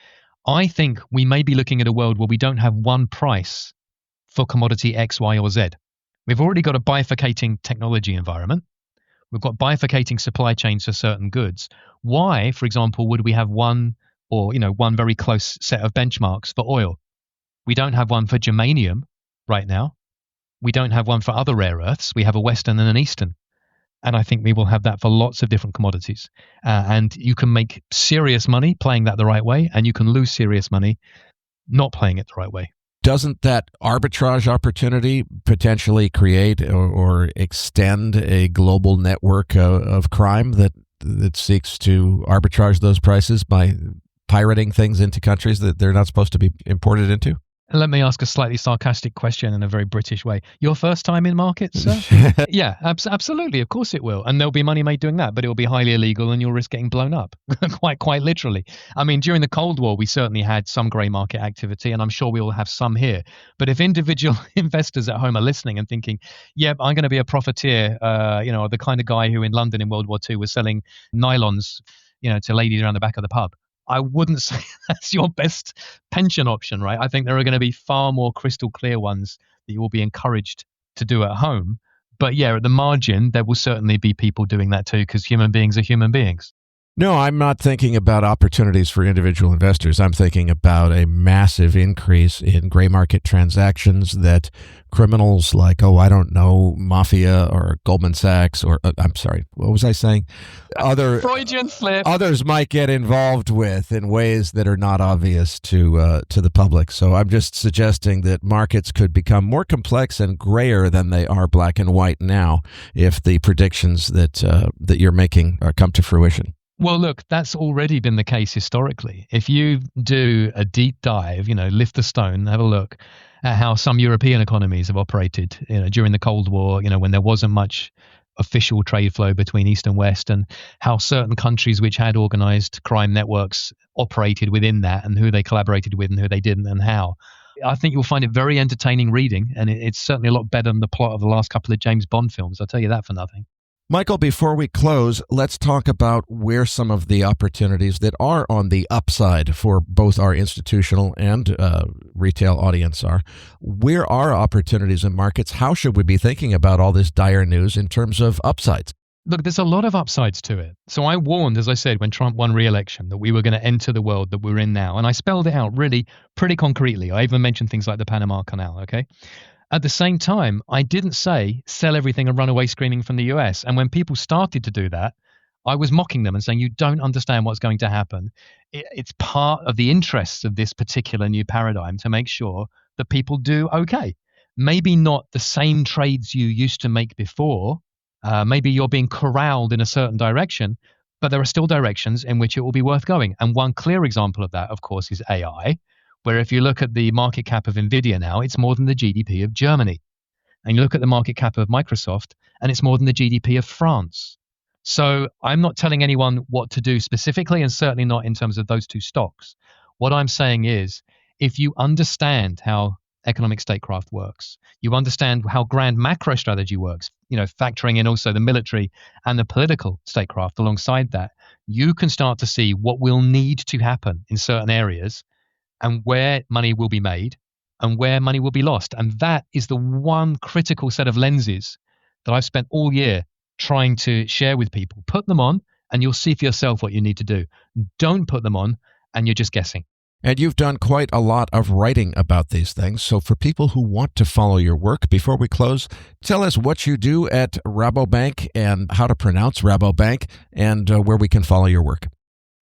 I think we may be looking at a world where we don't have one price for commodity X, Y, or Z. We've already got a bifurcating technology environment. We've got bifurcating supply chains for certain goods. Why, for example, would we have one very close set of benchmarks for oil? We don't have one for germanium right now. We don't have one for other rare earths. We have a Western and an Eastern. And I think we will have that for lots of different commodities. And you can make serious money playing that the right way, and you can lose serious money not playing it the right way. Doesn't that arbitrage opportunity potentially create or extend a global network of crime that seeks to arbitrage those prices by pirating things into countries that they're not supposed to be imported into? Let me ask a slightly sarcastic question in a very British way. Your first time in markets, sir? Yeah, absolutely. Of course it will. And there'll be money made doing that, but it'll be highly illegal and you'll risk getting blown up. quite literally. I mean, during the Cold War, we certainly had some grey market activity, and I'm sure we will have some here. But if individual investors at home are listening and thinking, yep, I'm going to be a profiteer, the kind of guy who in London in World War II was selling nylons, to ladies around the back of the pub, I wouldn't say that's your best pension option, right? I think there are going to be far more crystal clear ones that you will be encouraged to do at home. But yeah, at the margin, there will certainly be people doing that too, because human beings are human beings. No, I'm not thinking about opportunities for individual investors. I'm thinking about a massive increase in gray market transactions that criminals like, Mafia or Goldman Sachs or, what was I saying? Freudian slip. Others might get involved with in ways that are not obvious to the public. So I'm just suggesting that markets could become more complex and grayer than they are black and white now if the predictions that you're making come to fruition. Well, look, that's already been the case historically. If you do a deep dive, lift the stone, have a look at how some European economies have operated, during the Cold War, when there wasn't much official trade flow between East and West, and how certain countries which had organized crime networks operated within that, and who they collaborated with and who they didn't, and how. I think you'll find it very entertaining reading, and it's certainly a lot better than the plot of the last couple of James Bond films. I'll tell you that for nothing. Michael, before we close, let's talk about where some of the opportunities that are on the upside for both our institutional and retail audience are. Where are opportunities in markets? How should we be thinking about all this dire news in terms of upsides? Look, there's a lot of upsides to it. So I warned, as I said, when Trump won re-election, that we were going to enter the world that we're in now. And I spelled it out really pretty concretely. I even mentioned things like the Panama Canal, okay? At the same time, I didn't say sell everything and run away screaming from the US. And when people started to do that, I was mocking them and saying, you don't understand what's going to happen. It's part of the interests of this particular new paradigm to make sure that people do okay. Maybe not the same trades you used to make before. Maybe you're being corralled in a certain direction, but there are still directions in which it will be worth going. And one clear example of that, of course, is AI. Where if you look at the market cap of Nvidia now, it's more than the GDP of Germany. And you look at the market cap of Microsoft, and it's more than the GDP of France. So I'm not telling anyone what to do specifically, and certainly not in terms of those two stocks. What I'm saying is, if you understand how economic statecraft works, you understand how grand macro strategy works, factoring in also the military and the political statecraft alongside that, you can start to see what will need to happen in certain areas and where money will be made and where money will be lost. And that is the one critical set of lenses that I've spent all year trying to share with people. Put them on and you'll see for yourself what you need to do. Don't put them on and you're just guessing. And you've done quite a lot of writing about these things. So for people who want to follow your work, before we close, tell us what you do at Rabobank and how to pronounce Rabobank and where we can follow your work.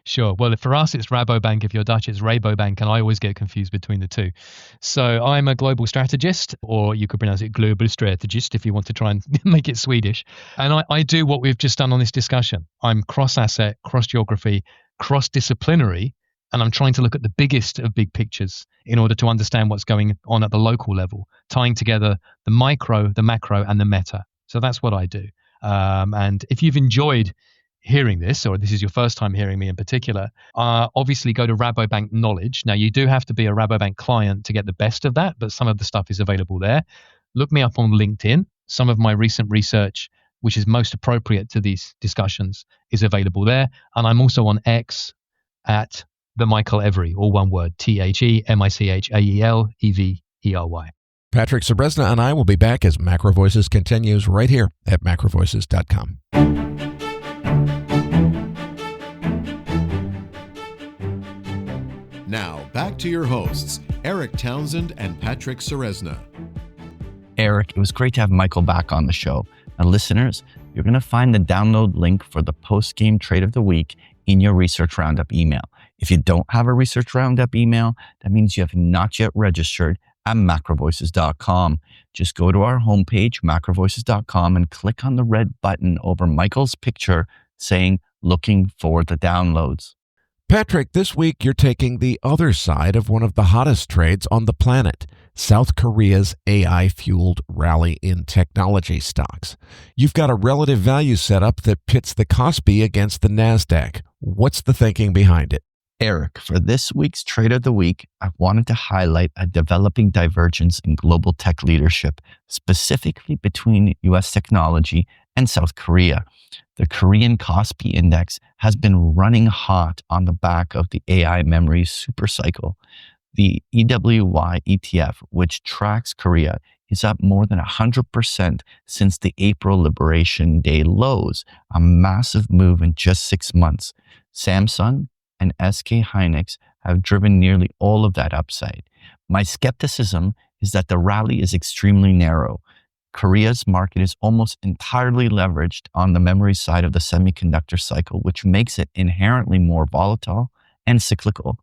Sure. Well, for us, it's Rabobank. If you're Dutch, it's Rabobank, and I always get confused between the two. So I'm a global strategist, or you could pronounce it global strategist if you want to try and make it Swedish. And I do what we've just done on this discussion. I'm cross-asset, cross-geography, cross-disciplinary, and I'm trying to look at the biggest of big pictures in order to understand what's going on at the local level, tying together the micro, the macro, and the meta. So that's what I do. And if you've enjoyed hearing this, or this is your first time hearing me in particular, obviously go to Rabobank Knowledge. Now, you do have to be a Rabobank client to get the best of that, but some of the stuff is available there. Look me up on LinkedIn. Some of my recent research, which is most appropriate to these discussions, is available there. And I'm also on X at the Michael Every, all one word, TheMichaelEvery. Patrick Ceresna and I will be back as Macro Voices continues right here at macrovoices.com. Now, back to your hosts, Eric Townsend and Patrick Ceresna. Eric, it was great to have Michael back on the show. Now, listeners, you're going to find the download link for the post-game trade of the week in your Research Roundup email. If you don't have a Research Roundup email, that means you have not yet registered at macrovoices.com. Just go to our homepage, macrovoices.com, and click on the red button over Michael's picture saying, looking for the downloads. Patrick, this week you're taking the other side of one of the hottest trades on the planet, South Korea's AI-fueled rally in technology stocks. You've got a relative value setup that pits the Kospi against the NASDAQ. What's the thinking behind it? Eric, for this week's Trade of the Week, I wanted to highlight a developing divergence in global tech leadership, specifically between U.S. technology and South Korea. The Korean Kospi index has been running hot on the back of the AI memory supercycle. The EWY ETF, which tracks Korea, is up more than 100% since the April Liberation Day lows, a massive move in just 6 months. Samsung and SK Hynix have driven nearly all of that upside. My skepticism is that the rally is extremely narrow. Korea's market is almost entirely leveraged on the memory side of the semiconductor cycle, which makes it inherently more volatile and cyclical.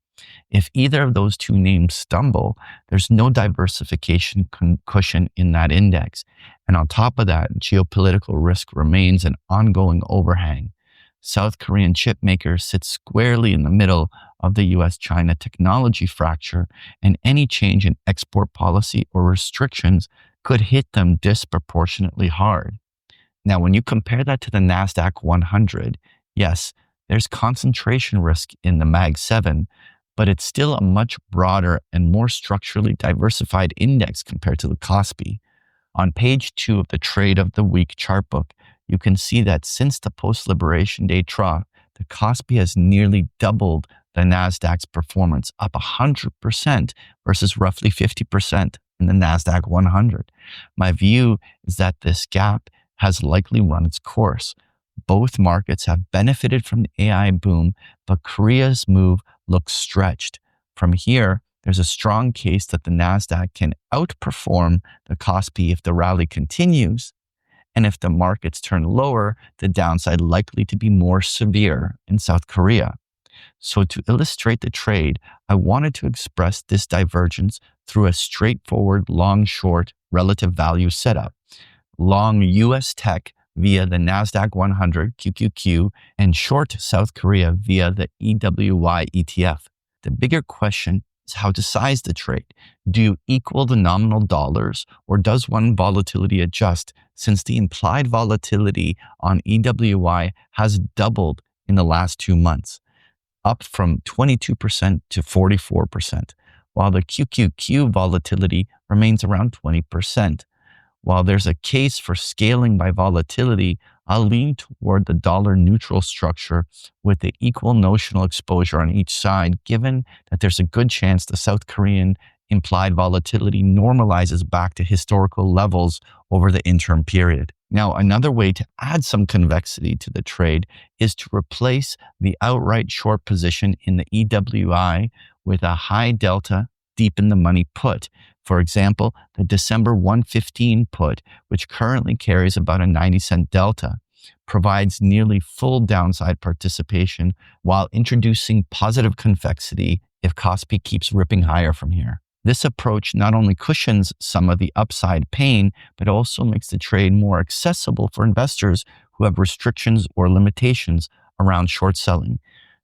If either of those two names stumble, there's no diversification cushion in that index. And on top of that, geopolitical risk remains an ongoing overhang. South Korean chip makers sit squarely in the middle of the US-China technology fracture, and any change in export policy or restrictions could hit them disproportionately hard. Now, when you compare that to the NASDAQ 100, yes, there's concentration risk in the Mag 7, but it's still a much broader and more structurally diversified index compared to the Kospi. On page 2 of the Trade of the Week chart book, you can see that since the post-Liberation Day trough, the Kospi has nearly doubled the NASDAQ's performance, up 100% versus roughly 50% in the NASDAQ 100. My view is that this gap has likely run its course. Both markets have benefited from the AI boom, but Korea's move looks stretched. From here, there's a strong case that the NASDAQ can outperform the Kospi if the rally continues. And if the markets turn lower, the downside likely to be more severe in South Korea. So to illustrate the trade, I wanted to express this divergence through a straightforward long-short relative value setup. Long US tech via the NASDAQ 100 QQQ and short South Korea via the EWY ETF. The bigger question how to size the trade. Do you equal the nominal dollars, or does one volatility adjust, since the implied volatility on EWI has doubled in the last 2 months, up from 22% to 44%, while the QQQ volatility remains around 20%. While there's a case for scaling by volatility, I'll lean toward the dollar neutral structure with the equal notional exposure on each side, given that there's a good chance the South Korean implied volatility normalizes back to historical levels over the interim period. Now, another way to add some convexity to the trade is to replace the outright short position in the EWI with a high delta, deep in the money put. For example, the December 115 put, which currently carries about a 90-cent delta, provides nearly full downside participation while introducing positive convexity if Kospi keeps ripping higher from here. This approach not only cushions some of the upside pain, but also makes the trade more accessible for investors who have restrictions or limitations around short selling.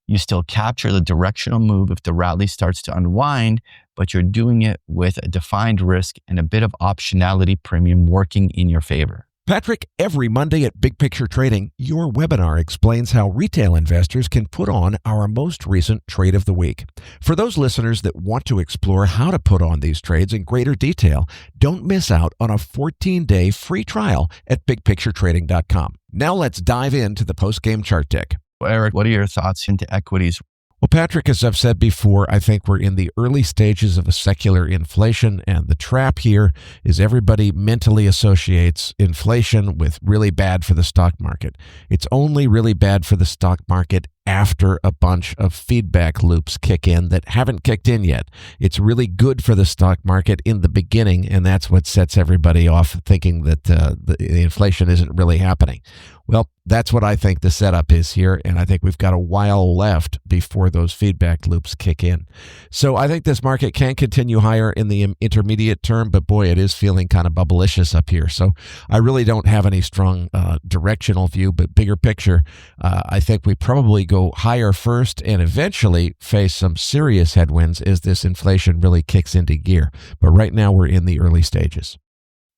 You still capture the directional move if the rally starts to unwind, but you're doing it with a defined risk and a bit of optionality premium working in your favor. Patrick, every Monday at Big Picture Trading, your webinar explains how retail investors can put on our most recent trade of the week. For those listeners that want to explore how to put on these trades in greater detail, don't miss out on a 14-day free trial at bigpicturetrading.com. Now let's dive into the post-game chart deck. Well, Eric, what are your thoughts into equities? Well, Patrick, as I've said before, I think we're in the early stages of a secular inflation, and the trap here is everybody mentally associates inflation with really bad for the stock market. It's only really bad for the stock market after a bunch of feedback loops kick in that haven't kicked in yet. It's really good for the stock market in the beginning, and that's what sets everybody off thinking that the inflation isn't really happening. Well, that's what I think the setup is here, and I think we've got a while left before those feedback loops kick in. So I think this market can continue higher in the intermediate term, but boy, it is feeling kind of bubblicious up here. So I really don't have any strong directional view, but bigger picture, I think we probably go higher first and eventually face some serious headwinds as this inflation really kicks into gear. But right now we're in the early stages.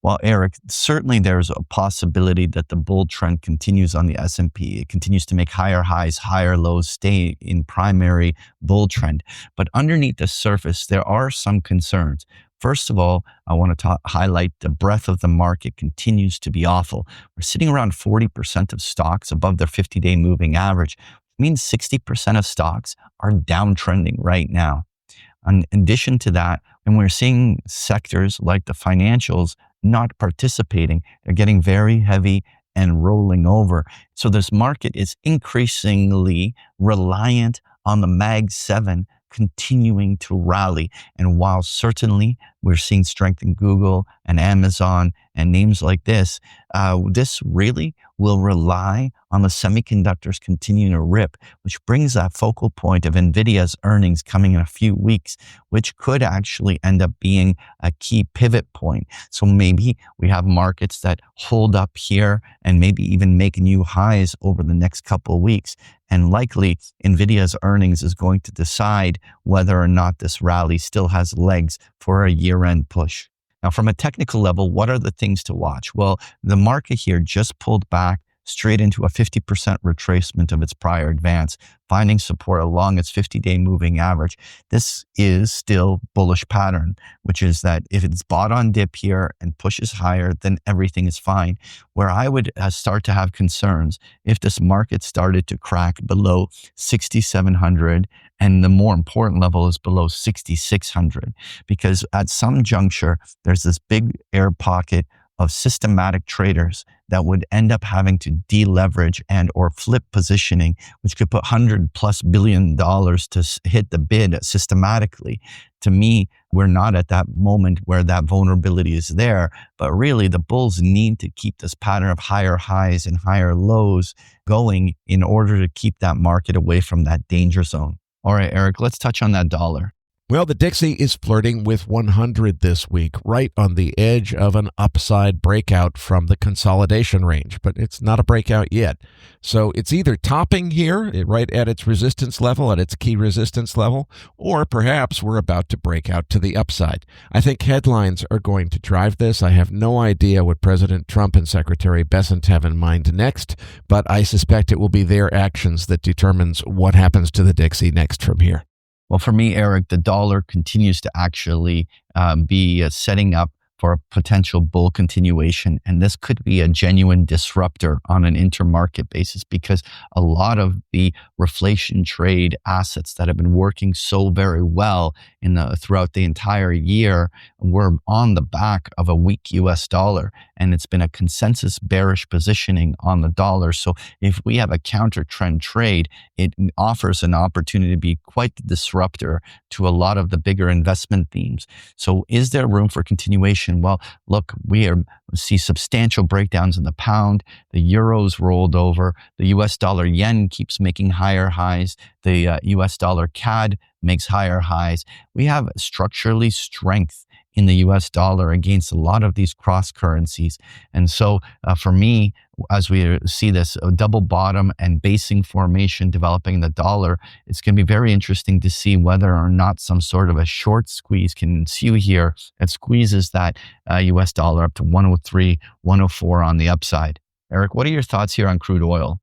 Well, Eric, certainly there's a possibility that the bull trend continues on the S&P. It continues to make higher highs, higher lows, stay in primary bull trend. But underneath the surface, there are some concerns. First of all, I want to highlight the breadth of the market continues to be awful. We're sitting around 40% of stocks above their 50-day moving average. It means 60% of stocks are downtrending right now. In addition to that, when we're seeing sectors like the financials not participating, they're getting very heavy and rolling over. So this market is increasingly reliant on the Mag 7 continuing to rally. And while certainly we're seeing strength in Google and Amazon and names like this, this really will rely on the semiconductors continuing to rip, which brings that focal point of NVIDIA's earnings coming in a few weeks, which could actually end up being a key pivot point. So maybe we have markets that hold up here and maybe even make new highs over the next couple of weeks. And likely NVIDIA's earnings is going to decide whether or not this rally still has legs for a year-end push. Now, from a technical level, what are the things to watch? Well, the market here just pulled back straight into a 50% retracement of its prior advance, finding support along its 50-day moving average. This is still bullish pattern, which is that if it's bought on dip here and pushes higher, then everything is fine. Where I would start to have concerns if this market started to crack below 6,700, and the more important level is below 6,600, because at some juncture, there's this big air pocket of systematic traders that would end up having to deleverage and or flip positioning, which could put $100+ billion to hit the bid systematically. To me, we're not at that moment where that vulnerability is there, but really the bulls need to keep this pattern of higher highs and higher lows going in order to keep that market away from that danger zone. All right, Eric, let's touch on that dollar. Well, the Dixie is flirting with 100 this week, right on the edge of an upside breakout from the consolidation range, but it's not a breakout yet. So it's either topping here, right at its resistance level, at its key resistance level, or perhaps we're about to break out to the upside. I think headlines are going to drive this. I have no idea what President Trump and Secretary Bessent have in mind next, but I suspect it will be their actions that determines what happens to the Dixie next from here. Well, for me, Eric, the dollar continues to actually be setting up for a potential bull continuation. And this could be a genuine disruptor on an intermarket basis because a lot of the reflation trade assets that have been working so very well throughout the entire year were on the back of a weak US dollar. And it's been a consensus bearish positioning on the dollar. So if we have a counter trend trade, it offers an opportunity to be quite the disruptor to a lot of the bigger investment themes. So is there room for continuation? Well, look, we see substantial breakdowns in the pound. The euro's rolled over. The US dollar yen keeps making higher highs. The US dollar CAD makes higher highs. We have structurally strength in the US dollar against a lot of these cross currencies. And so for me, as we see this double bottom and basing formation developing in the dollar, it's going to be very interesting to see whether or not some sort of a short squeeze can ensue here that squeezes that US dollar up to 103, 104 on the upside. Eric, what are your thoughts here on crude oil?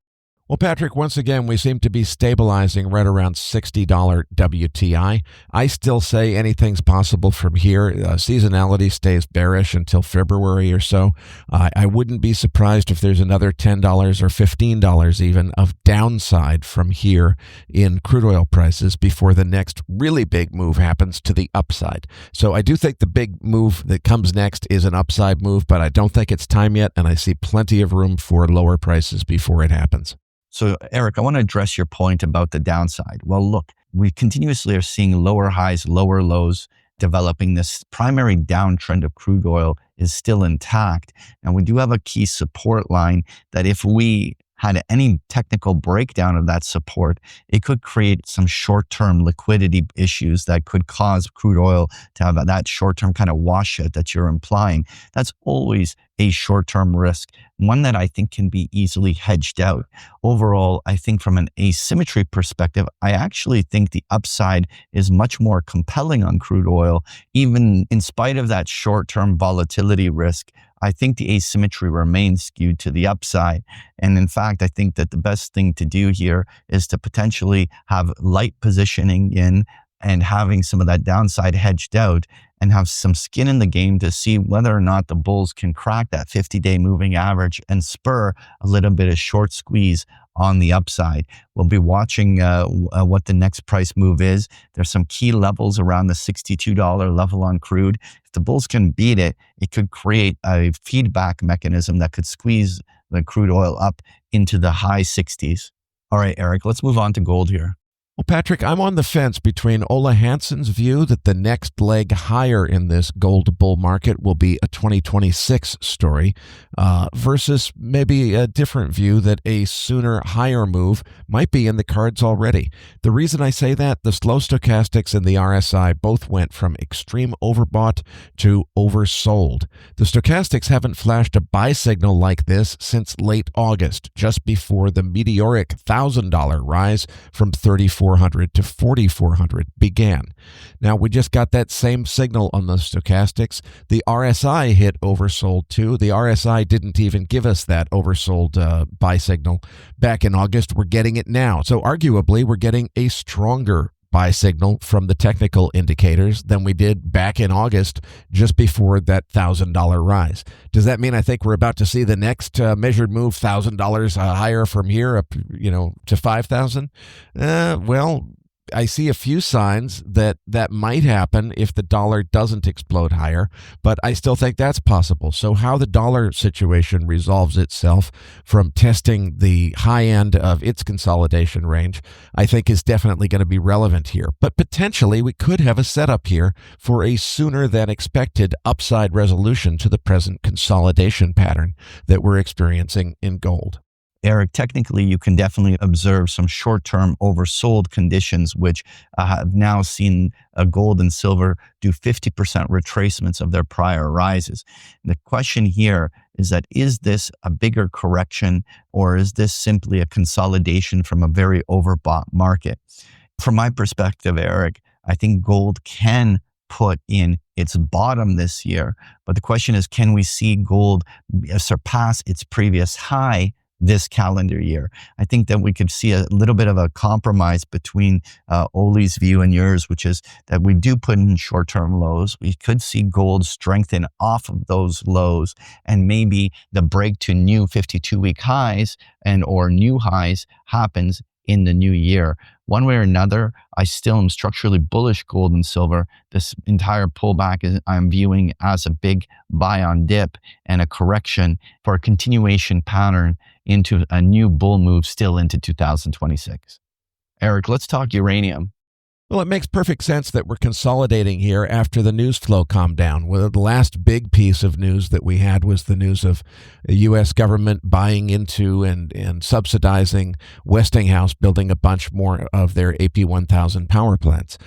Well, Patrick, once again, we seem to be stabilizing right around $60 WTI. I still say anything's possible from here. Seasonality stays bearish until February or so. I wouldn't be surprised if there's another $10 or $15 even of downside from here in crude oil prices before the next really big move happens to the upside. So I do think the big move that comes next is an upside move, but I don't think it's time yet, and I see plenty of room for lower prices before it happens. So, Eric, I want to address your point about the downside. Well, look, we continuously are seeing lower highs, lower lows developing. This primary downtrend of crude oil is still intact. And we do have a key support line that if we had any technical breakdown of that support, it could create some short-term liquidity issues that could cause crude oil to have that short-term kind of washout that you're implying. That's always a short-term risk, one that I think can be easily hedged out. Overall, I think from an asymmetry perspective, I actually think the upside is much more compelling on crude oil, even in spite of that short-term volatility risk. I think the asymmetry remains skewed to the upside. And in fact, I think that the best thing to do here is to potentially have light positioning in and having some of that downside hedged out and have some skin in the game to see whether or not the bulls can crack that 50-day moving average and spur a little bit of short squeeze on the upside. We'll be watching what the next price move is. There's some key levels around the $62 level on crude. If the bulls can beat it, it could create a feedback mechanism that could squeeze the crude oil up into the high 60s. All right, Eric, let's move on to gold here. Well, Patrick, I'm on the fence between Ola Hansen's view that the next leg higher in this gold bull market will be a 2026 story versus maybe a different view that a sooner higher move might be in the cards already. The reason I say that, the slow stochastics and the RSI both went from extreme overbought to oversold. The stochastics haven't flashed a buy signal like this since late August, just before the meteoric $1,000 rise from 34 $4,400 to $4,400 began. Now, we just got that same signal on the stochastics. The RSI hit oversold too. The RSI didn't even give us that oversold buy signal back in August. We're getting it now. So arguably, we're getting a stronger buy signal from the technical indicators than we did back in August, just before that $1,000 rise. Does that mean I think we're about to see the next measured move $1,000 higher from here up, to 5,000? Well, I see a few signs that might happen if the dollar doesn't explode higher, but I still think that's possible. So how the dollar situation resolves itself from testing the high end of its consolidation range, I think is definitely going to be relevant here. But potentially we could have a setup here for a sooner than expected upside resolution to the present consolidation pattern that we're experiencing in gold. Eric, technically, you can definitely observe some short-term oversold conditions, which have now seen gold and silver do 50% retracements of their prior rises. The question here is this a bigger correction, or is this simply a consolidation from a very overbought market? From my perspective, Eric, I think gold can put in its bottom this year, but the question is, can we see gold surpass its previous high this calendar year? I think that we could see a little bit of a compromise between Oli's view and yours, which is that we do put in short-term lows. We could see gold strengthen off of those lows, and maybe the break to new 52-week highs or new highs happens in the new year. One way or another, I still am structurally bullish gold and silver. This entire pullback I'm viewing as a big buy on dip and a correction for a continuation pattern into a new bull move still into 2026. Eric, let's talk uranium. Well, it makes perfect sense that we're consolidating here after the news flow calmed down. Well, the last big piece of news that we had was the news of the U.S. government buying into and subsidizing Westinghouse building a bunch more of their AP1000 power plants.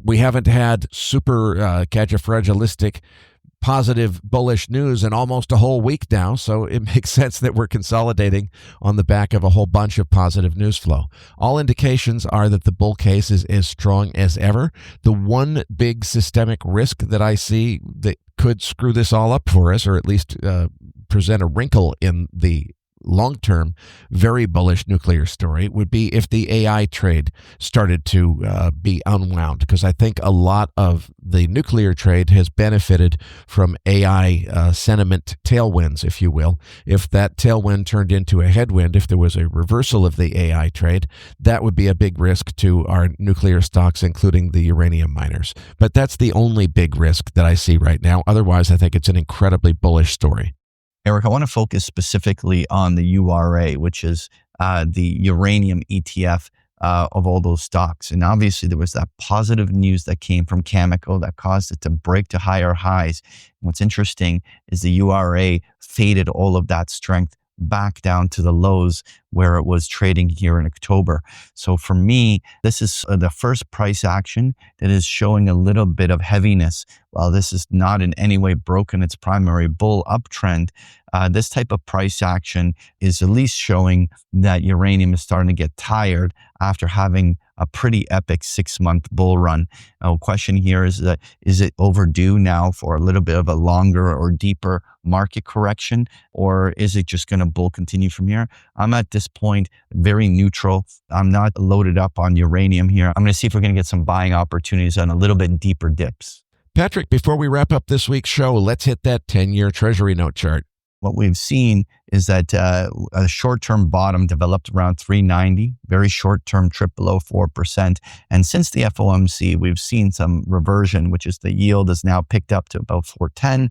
We haven't had super califragilistic positive bullish news in almost a whole week now, so it makes sense that we're consolidating on the back of a whole bunch of positive news flow. All indications are that the bull case is as strong as ever. The one big systemic risk that I see that could screw this all up for us, or at least present a wrinkle in the long-term, very bullish nuclear story, would be if the AI trade started to be unwound, because I think a lot of the nuclear trade has benefited from AI sentiment tailwinds, if you will. If that tailwind turned into a headwind, if there was a reversal of the AI trade, that would be a big risk to our nuclear stocks, including the uranium miners. But that's the only big risk that I see right now. Otherwise, I think it's an incredibly bullish story. Eric, I want to focus specifically on the URA, which is the uranium ETF of all those stocks. And obviously, there was that positive news that came from Cameco that caused it to break to higher highs. And what's interesting is the URA faded all of that strength back down to the lows where it was trading here in October. So for me, this is the first price action that is showing a little bit of heaviness. While this is not in any way broken its primary bull uptrend, this type of price action is at least showing that uranium is starting to get tired after having a pretty epic 6-month bull run. Now, the question here is it overdue now for a little bit of a longer or deeper market correction, or is it just going to bull continue from here? I'm at this point very neutral. I'm not loaded up on uranium here. I'm going to see if we're going to get some buying opportunities on a little bit deeper dips. Patrick, before we wrap up this week's show, let's hit that 10-year Treasury note chart. What we've seen is that a short-term bottom developed around 390, very short-term trip below 4%. And since the FOMC, we've seen some reversion, which is the yield is now picked up to about 410.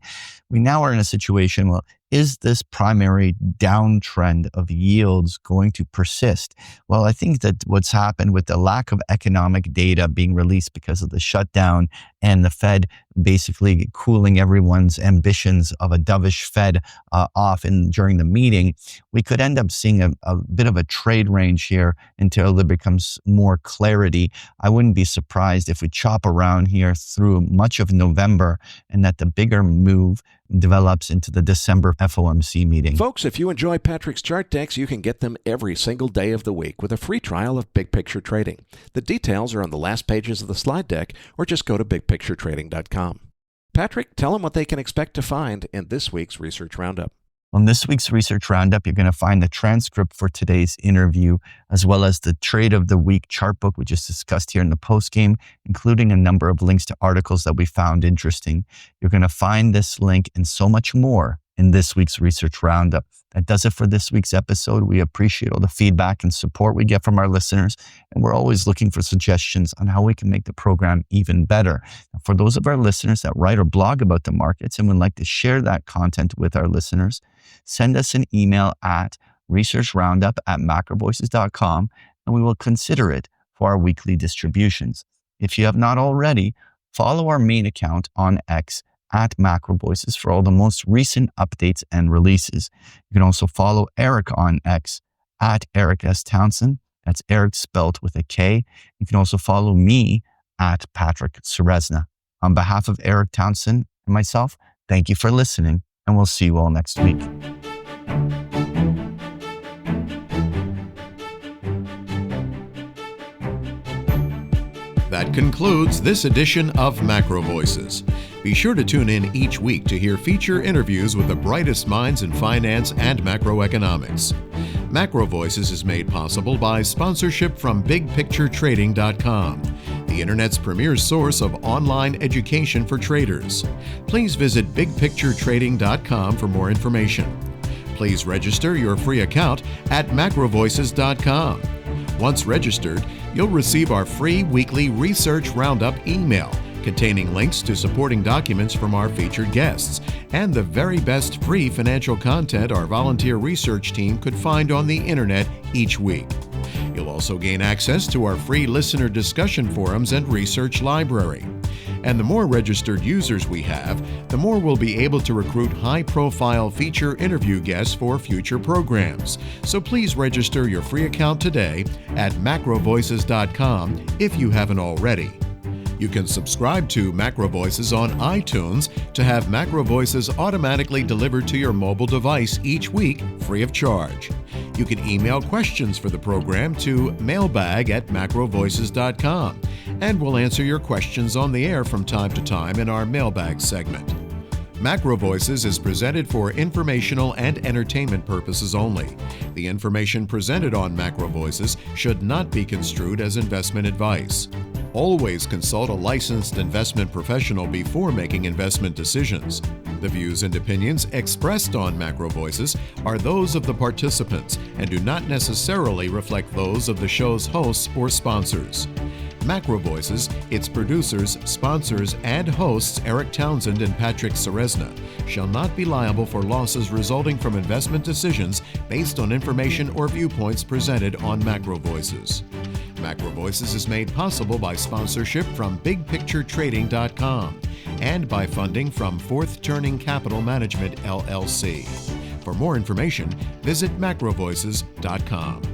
We now are in a situation, well, is this primary downtrend of yields going to persist? Well, I think that what's happened with the lack of economic data being released because of the shutdown and the Fed basically cooling everyone's ambitions of a dovish Fed off during the meeting, we could end up seeing a bit of a trade range here until there becomes more clarity. I wouldn't be surprised if we chop around here through much of November and that the bigger move develops into the December FOMC meeting. Folks, if you enjoy Patrick's chart decks, you can get them every single day of the week with a free trial of Big Picture Trading. The details are on the last pages of the slide deck, or just go to bigpicturetrading.com. Patrick, tell them what they can expect to find in this week's Research Roundup. On this week's Research Roundup, you're going to find the transcript for today's interview, as well as the Trade of the Week chart book we just discussed here in the postgame, including a number of links to articles that we found interesting. You're going to find this link and so much more in this week's Research Roundup. That does it for this week's episode. We appreciate all the feedback and support we get from our listeners, and we're always looking for suggestions on how we can make the program even better. Now, for those of our listeners that write or blog about the markets and would like to share that content with our listeners, send us an email at researchroundup@macrovoices.com, and we will consider it for our weekly distributions. If you have not already, follow our main account on X at MacroVoices for all the most recent updates and releases. You can also follow Eric on X at Eric S. Townsend. That's Eric spelled with a K. You can also follow me at Patrick Ceresna. On behalf of Eric Townsend and myself, thank you for listening, and we'll see you all next week. That concludes this edition of MacroVoices. Be sure to tune in each week to hear feature interviews with the brightest minds in finance and macroeconomics. MacroVoices is made possible by sponsorship from BigPictureTrading.com, the Internet's premier source of online education for traders. Please visit BigPictureTrading.com for more information. Please register your free account at MacroVoices.com. Once registered, you'll receive our free weekly Research Roundup email containing links to supporting documents from our featured guests and the very best free financial content our volunteer research team could find on the internet each week. You'll also gain access to our free listener discussion forums and research library. And the more registered users we have, the more we'll be able to recruit high-profile feature interview guests for future programs. So please register your free account today at MacroVoices.com if you haven't already. You can subscribe to MacroVoices on iTunes to have MacroVoices automatically delivered to your mobile device each week free of charge. You can email questions for the program to mailbag@macrovoices.com, and we'll answer your questions on the air from time to time in our mailbag segment. MacroVoices is presented for informational and entertainment purposes only. The information presented on MacroVoices should not be construed as investment advice. Always consult a licensed investment professional before making investment decisions. The views and opinions expressed on MacroVoices are those of the participants and do not necessarily reflect those of the show's hosts or sponsors. MacroVoices, its producers, sponsors, and hosts Eric Townsend and Patrick Ceresna shall not be liable for losses resulting from investment decisions based on information or viewpoints presented on MacroVoices. MacroVoices is made possible by sponsorship from BigPictureTrading.com and by funding from Fourth Turning Capital Management, LLC. For more information, visit MacroVoices.com.